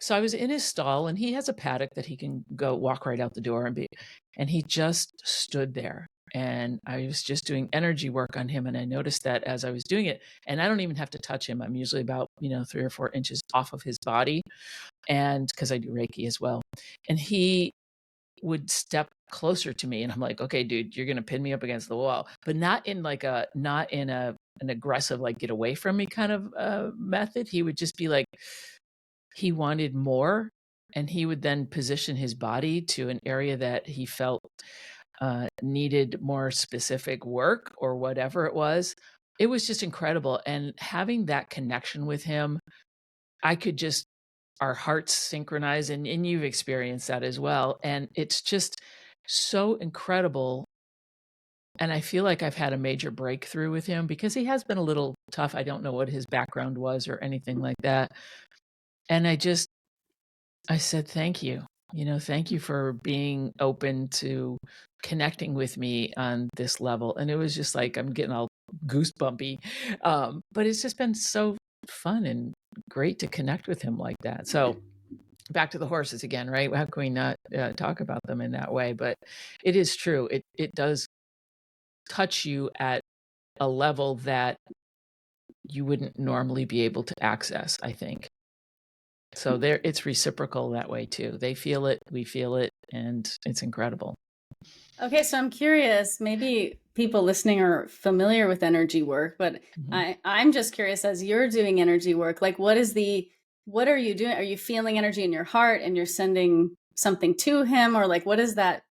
So I was in his stall, and he has a paddock that he can go walk right out the door and he just stood there. And I was just doing energy work on him. And I noticed that as I was doing it, and I don't even have to touch him. I'm usually about, 3 or 4 inches off of his body. And because I do Reiki as well. And he would step closer to me, and I'm like, okay, dude, you're going to pin me up against the wall, but not in an aggressive, like, get away from me kind of method. He would just be like, he wanted more, and he would then position his body to an area that he felt needed more specific work or whatever it was. It was just incredible. And having that connection with him, our hearts synchronize, and you've experienced that as well. And it's just so incredible. And I feel like I've had a major breakthrough with him, because he has been a little tough. I don't know what his background was or anything like that. And I said, thank you. Thank you for being open to connecting with me on this level. And it was just like, I'm getting all goosebumpy. But it's just been so fun and great to connect with him like that. So back to the horses again, right? How can we not talk about them in that way? But it is true. It does touch you at a level that you wouldn't normally be able to access, I think. So it's reciprocal that way too. They feel it, we feel it, and it's incredible. Okay, so I'm curious, maybe people listening are familiar with energy work, but I'm just curious, as you're doing energy work, like, what are you doing? Are you feeling energy in your heart and you're sending something to him? Or like, what does that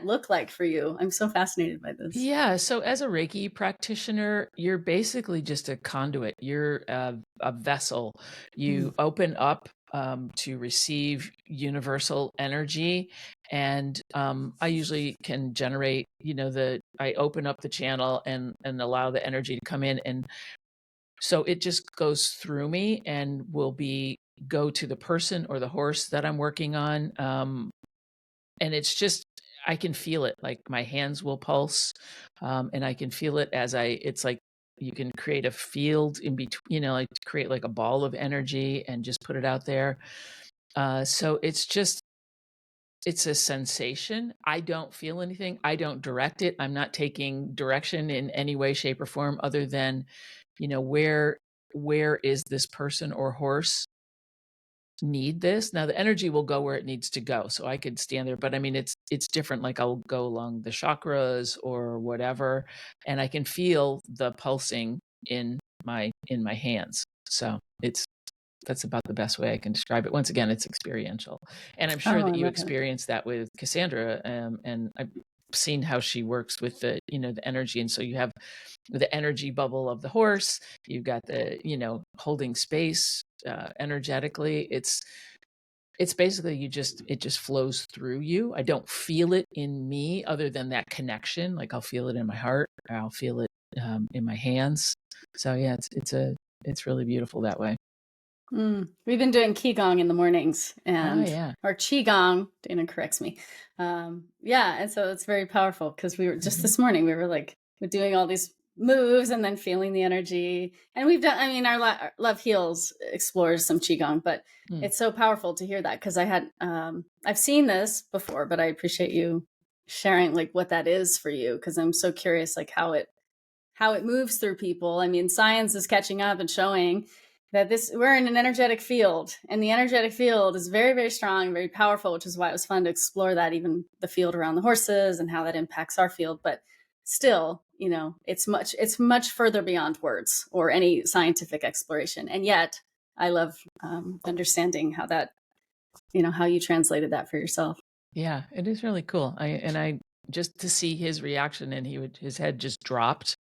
look like for you? I'm so fascinated by this. Yeah. So as a Reiki practitioner, you're basically just a conduit. You're a vessel. You open up to receive universal energy. And I usually can generate, I open up the channel and allow the energy to come in. And so it just goes through me and will go to the person or the horse that I'm working on. And it's just, I can feel it, like my hands will pulse, and I can feel it it's like you can create a field in between, like create like a ball of energy and just put it out there. So it's a sensation. I don't feel anything. I don't direct it. I'm not taking direction in any way, shape, or form, other than, where is this person or horse need this. Now the energy will go where it needs to go, so I could stand there, but I mean it's different. Like I'll go along the chakras or whatever, and I can feel the pulsing in my hands. So that's about the best way I can describe it. Once again, it's experiential, and I'm sure that you experienced that with Cassandra, and seen how she works with the, the energy. And so you have the energy bubble of the horse, you've got the, holding space energetically. It's basically it just flows through you. I don't feel it in me other than that connection. Like I'll feel it in my heart, or I'll feel it in my hands. So yeah, it's really beautiful that way. We've been doing Qigong in the mornings, and or Qigong, Dana corrects me. And so it's very powerful because we were just this morning, we were like, we're doing all these moves and then feeling the energy. And we've done, I mean, our Love Heals explores some Qigong, but it's so powerful to hear that, because I've seen this before, but I appreciate you sharing like what that is for you, because I'm so curious like how it moves through people. I mean, science is catching up and showing that we're in an energetic field, and the energetic field is very, very strong, very powerful, which is why it was fun to explore that, even the field around the horses and how that impacts our field. But still, it's much further beyond words or any scientific exploration. And yet I love understanding how that, how you translated that for yourself. Yeah, it is really cool. I just to see his reaction, and his head just dropped,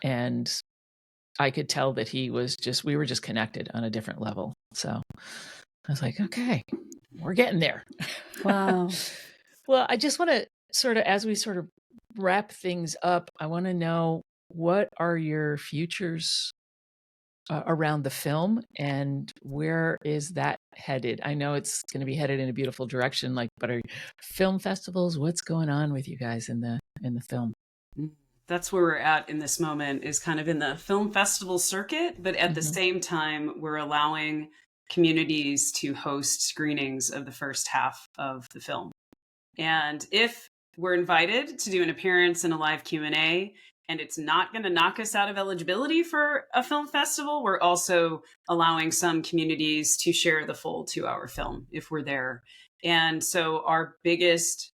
and I could tell that we were just connected on a different level. So I was like, okay, we're getting there. Wow. Well, I just want to as we wrap things up, I want to know, what are your futures around the film, and where is that headed? I know it's going to be headed in a beautiful direction, but are film festivals, what's going on with you guys in the film? That's where we're at in this moment, is kind of in the film festival circuit, but at the same time, we're allowing communities to host screenings of the first half of the film. And if we're invited to do an appearance in a live Q&A, and it's not going to knock us out of eligibility for a film festival, we're also allowing some communities to share the full 2-hour film if we're there. And so our biggest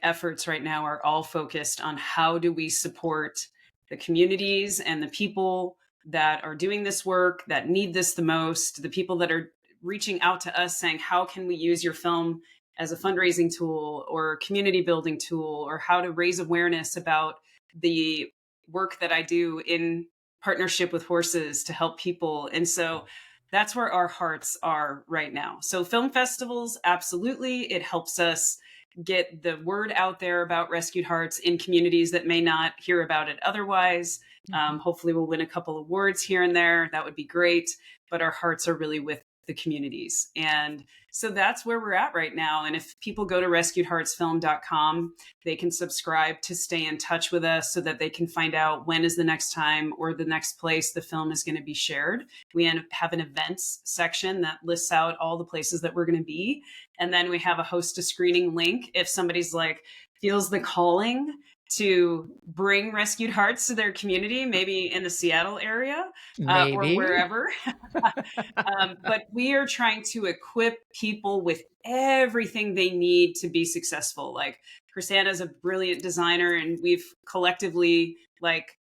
efforts right now are all focused on how do we support the communities and the people that are doing this work, that need this the most, the people that are reaching out to us saying, how can we use your film as a fundraising tool or community building tool, or how to raise awareness about the work that I do in partnership with horses to help people. And so that's where our hearts are right now. So film festivals, absolutely. It helps us get the word out there about Rescued Hearts in communities that may not hear about it otherwise. Hopefully we'll win a couple awards here and there. That would be great. But our hearts are really with the communities. And so that's where we're at right now. And if people go to rescuedheartsfilm.com, they can subscribe to stay in touch with us so that they can find out when is the next time or the next place the film is going to be shared. We have an events section that lists out all the places that we're going to be. And then we have a host a screening link if somebody's feels the calling to bring Rescued Hearts to their community, maybe in the Seattle area or wherever. But we are trying to equip people with everything they need to be successful. Krisanna is a brilliant designer, and we've collectively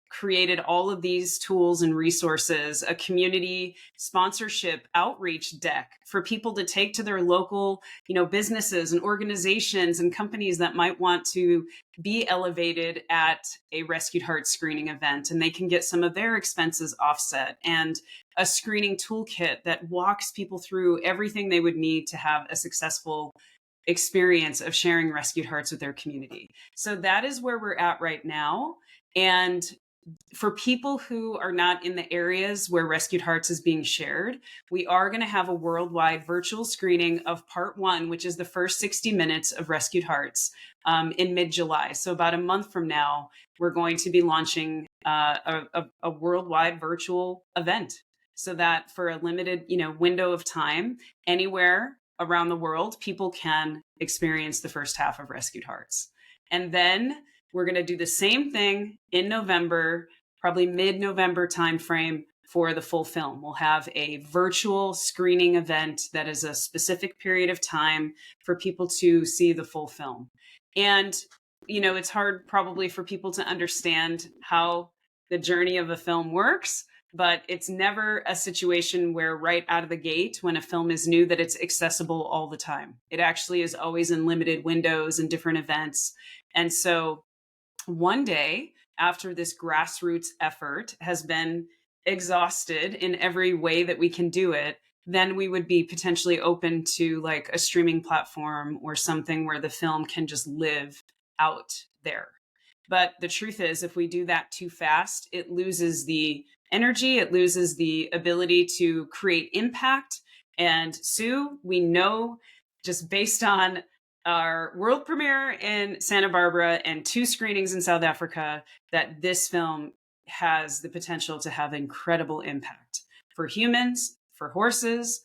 created all of these tools and resources, a community sponsorship outreach deck for people to take to their local, businesses and organizations and companies that might want to be elevated at a Rescued Hearts screening event, and they can get some of their expenses offset, and a screening toolkit that walks people through everything they would need to have a successful experience of sharing Rescued Hearts with their community. So that is where we're at right now. And for people who are not in the areas where Rescued Hearts is being shared, we are going to have a worldwide virtual screening of part 1, which is the first 60 minutes of Rescued Hearts in mid-July. So about a month from now, we're going to be launching a worldwide virtual event, so that for a limited window of time, anywhere around the world, people can experience the first half of Rescued Hearts. And then we're going to do the same thing in November, probably mid-November timeframe, for the full film. We'll have a virtual screening event that is a specific period of time for people to see the full film. And, it's hard probably for people to understand how the journey of a film works, but it's never a situation where right out of the gate, when a film is new, that it's accessible all the time. It actually is always in limited windows and different events. And so one day, after this grassroots effort has been exhausted in every way that we can do it, then we would be potentially open to like a streaming platform or something where the film can just live out there. But the truth is, if we do that too fast, it loses the energy, it loses the ability to create impact. And Sue, we know just based on our world premiere in Santa Barbara and 2 screenings in South Africa, that this film has the potential to have incredible impact for humans, for horses,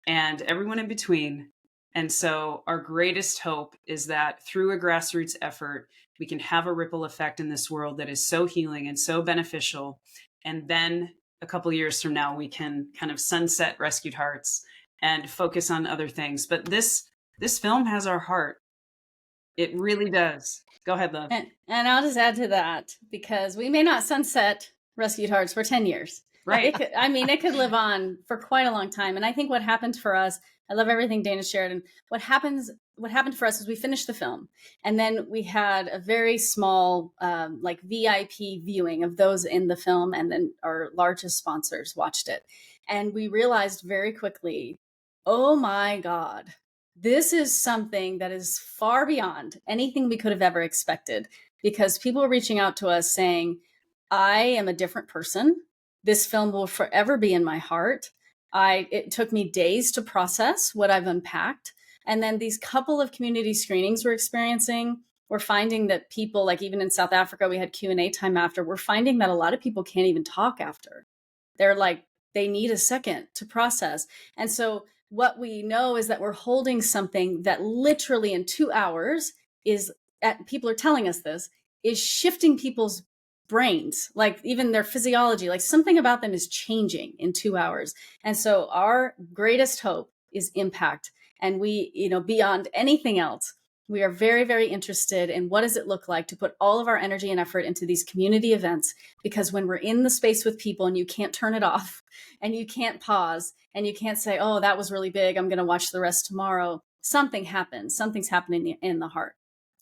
and everyone in between. And so our greatest hope is that through a grassroots effort, we can have a ripple effect in this world that is so healing and so beneficial. And then a couple years from now, we can kind of sunset Rescued Hearts and focus on other things. But this film has our heart. It really does. Go ahead, love. And I'll just add to that, because we may not sunset Rescued Hearts for 10 years. Right. It could live on for quite a long time. And I think what happened for us, I love everything Dana shared. And what happened for us is we finished the film, and then we had a very small, like VIP viewing of those in the film. And then our largest sponsors watched it. And we realized very quickly, oh my God, this is something that is far beyond anything we could have ever expected, because people were reaching out to us saying, I am a different person. This film will forever be in my heart. It took me days to process what I've unpacked. And then these couple of community screenings we're experiencing, we're finding that people, like even in South Africa, we had Q&A time after, we're finding that a lot of people can't even talk after. They're like, they need a second to process. And so what we know is that we're holding something that literally in 2 hours people are telling us this, is shifting people's brains, like even their physiology, like something about them is changing in 2 hours. And so our greatest hope is impact. And we, beyond anything else, we are very, very interested in what does it look like to put all of our energy and effort into these community events, because when we're in the space with people and you can't turn it off and you can't pause and you can't say, oh, that was really big, I'm going to watch the rest tomorrow. Something happens. Something's happening in the heart.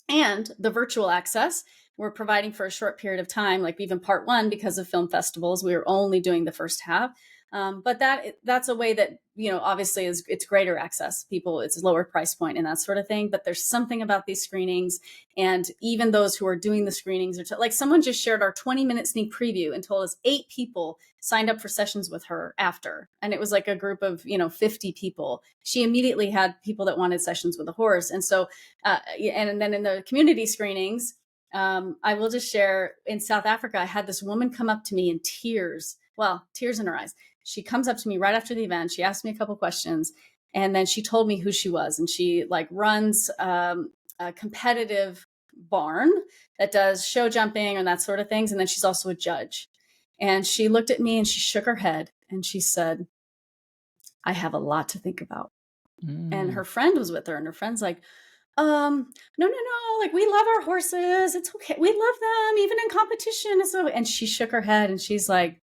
And the virtual access we're providing for a short period of time, like even part 1, because of film festivals, we were only doing the first half. But that's a way that, obviously it's greater access. People, it's a lower price point and that sort of thing. But there's something about these screenings, and even those who are doing the screenings like someone just shared our 20-minute sneak preview and told us 8 people signed up for sessions with her after. And it was like a group of, 50 people. She immediately had people that wanted sessions with a horse. And so, and then in the community screenings, I will just share, in South Africa, I had this woman come up to me in tears in her eyes. She comes up to me right after the event. She asked me a couple questions, and then she told me who she was. And she runs a competitive barn that does show jumping and that sort of things. And then she's also a judge. And she looked at me and she shook her head and she said, I have a lot to think about. And her friend was with her, and her friend's like, no, like, we love our horses. It's okay. We love them, even in competition. And she shook her head and she's like,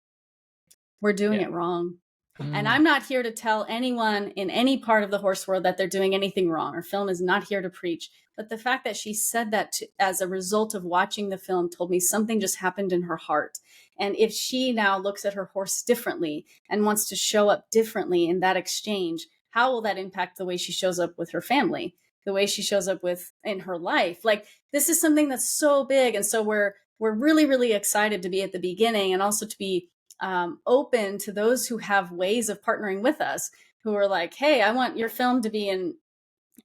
we're doing it wrong. And I'm not here to tell anyone in any part of the horse world that they're doing anything wrong. Our film is not here to preach. But the fact that she said that as a result of watching the film told me something just happened in her heart. And if she now looks at her horse differently and wants to show up differently in that exchange, how will that impact the way she shows up with her family, the way she shows up in her life? Like, this is something that's so big. And so we're really, really excited to be at the beginning, and also to be open to those who have ways of partnering with us, who are like, hey, I want your film to be in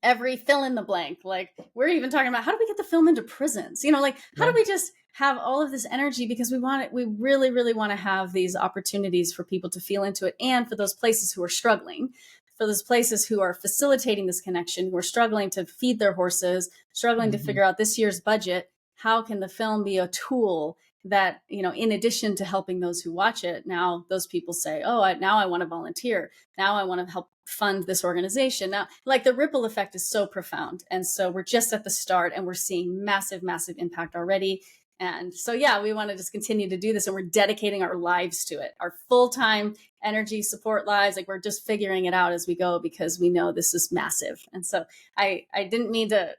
every fill in the blank. Like, we're even talking about, how do we get the film into prisons? How do we just have all of this energy? Because we really, really want to have these opportunities for people to feel into it. And for those places who are struggling, for those places who are facilitating this connection, who are struggling to feed their horses, struggling to figure out this year's budget, how can the film be a tool that, in addition to helping those who watch it, now those people say, now I want to volunteer. Now I want to help fund this organization. Now, like, the ripple effect is so profound. And so we're just at the start, and we're seeing massive, massive impact already. And so, yeah, we want to just continue to do this, and we're dedicating our lives to it, our full-time energy support lives. Like, we're just figuring it out as we go, because we know this is massive. And so I didn't mean to,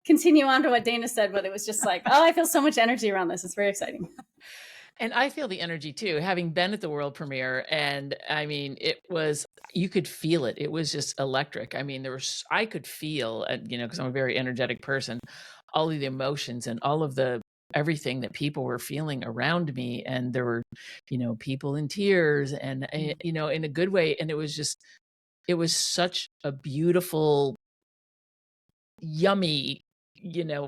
continue on to what Dana said, but it was just like, oh, I feel so much energy around this. It's very exciting. And I feel the energy too, having been at the world premiere. And I mean, you could feel it. It was just electric. I mean, I could feel, because I'm a very energetic person, all of the emotions and all of everything that people were feeling around me. And there were, people in tears and, in a good way. And it was such a beautiful, yummy,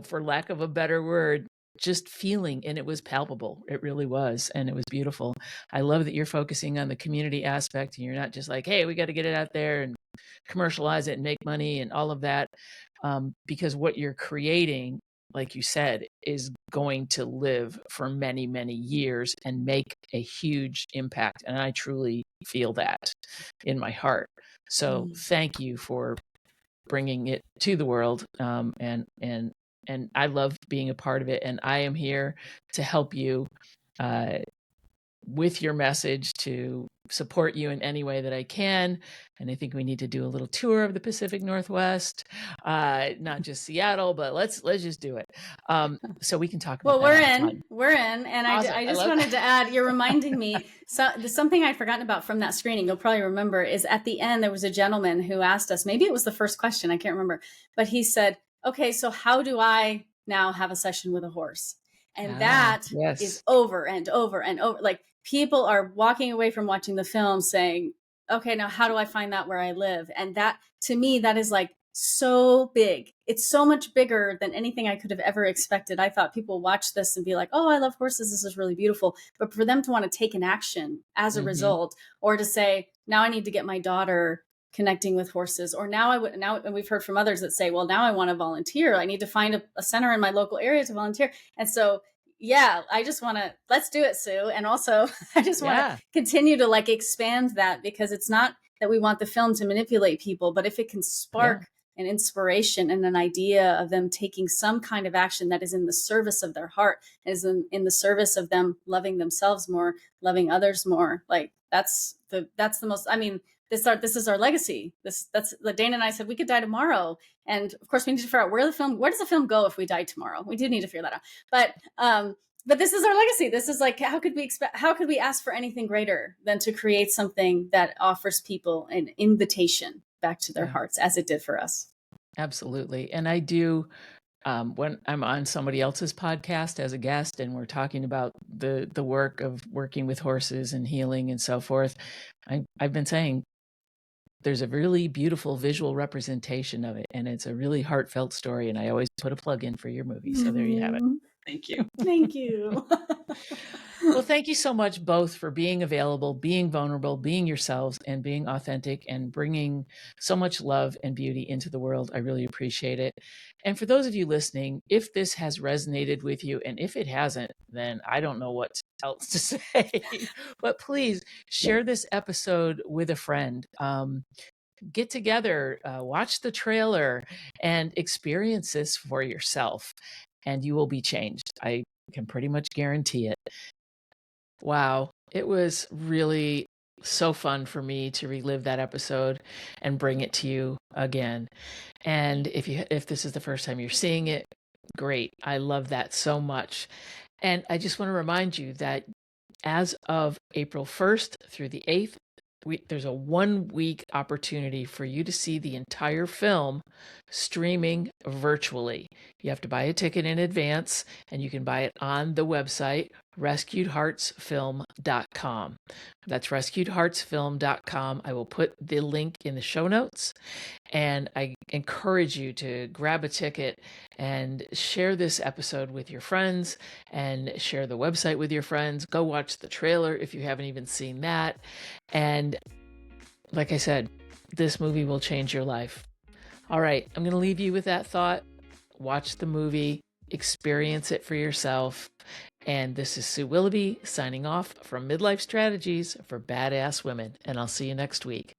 for lack of a better word, just feeling, and it was palpable. It really was. And it was beautiful. I love that you're focusing on the community aspect, and you're not just like, hey, we got to get it out there and commercialize it and make money and all of that. Because what you're creating, like you said, is going to live for many, many years and make a huge impact. And I truly feel that in my heart. So thank you for bringing it to the world. And I love being a part of it. And I am here to help you with your message, to support you in any way that I can. And I think we need to do a little tour of the Pacific Northwest, not just Seattle, but let's just do it. So we can talk about that. We're in. And awesome. I just wanted to add, you're reminding me, something I'd forgotten about from that screening, you'll probably remember, is at the end, there was a gentleman who asked us, maybe it was the first question, I can't remember, but he said, okay, so how do I now have a session with a horse? And that is over and over and over. Like, people are walking away from watching the film saying, okay, now how do I find that where I live? And that, to me, that is like so big. It's so much bigger than anything I could have ever expected. I thought people watch this and be like, oh, I love horses, this is really beautiful. But for them to want to take an action as a result, or to say, now I need to get my daughter connecting with horses, or and we've heard from others that say, well, now I want to volunteer. I need to find a center in my local area to volunteer. And so, yeah, I just want to, let's do it, Sue. And also, I just want to continue to like expand that, because it's not that we want the film to manipulate people, but if it can spark an inspiration and an idea of them taking some kind of action that is in the service of their heart, is in the service of them loving themselves more, loving others more, like that's the most, I mean, this is our legacy. That's what Dana and I said, we could die tomorrow. And of course we need to figure out where does the film go if we die tomorrow? We do need to figure that out. But this is our legacy. This is like, how could we ask for anything greater than to create something that offers people an invitation back to their hearts, as it did for us? Absolutely. And I do, when I'm on somebody else's podcast as a guest and we're talking about the work of working with horses and healing and so forth, I've been saying, there's a really beautiful visual representation of it, and it's a really heartfelt story. And I always put a plug in for your movie. So there you have it. Thank you. Thank you. Well, thank you so much both for being available, being vulnerable, being yourselves, and being authentic, and bringing so much love and beauty into the world. I really appreciate it. And for those of you listening, if this has resonated with you, and if it hasn't, then I don't know what else to say, but please share this episode with a friend. Get together, watch the trailer, and experience this for yourself, and you will be changed. I can pretty much guarantee it. Wow. It was really so fun for me to relive that episode and bring it to you again. And if this is the first time you're seeing it, great. I love that so much. And I just want to remind you that as of April 1st through the 8th, there's a 1-week opportunity for you to see the entire film streaming virtually. You have to buy a ticket in advance, and you can buy it on the website, rescuedheartsfilm.com. That's rescuedheartsfilm.com. I will put the link in the show notes, and I encourage you to grab a ticket and share this episode with your friends, and share the website with your friends. Go watch the trailer if you haven't even seen that. And like I said, this movie will change your life. All right, I'm going to leave you with that thought. Watch the movie, experience it for yourself. And this is Sue Willoughby signing off from Midlife Strategies for Badass Women. And I'll see you next week.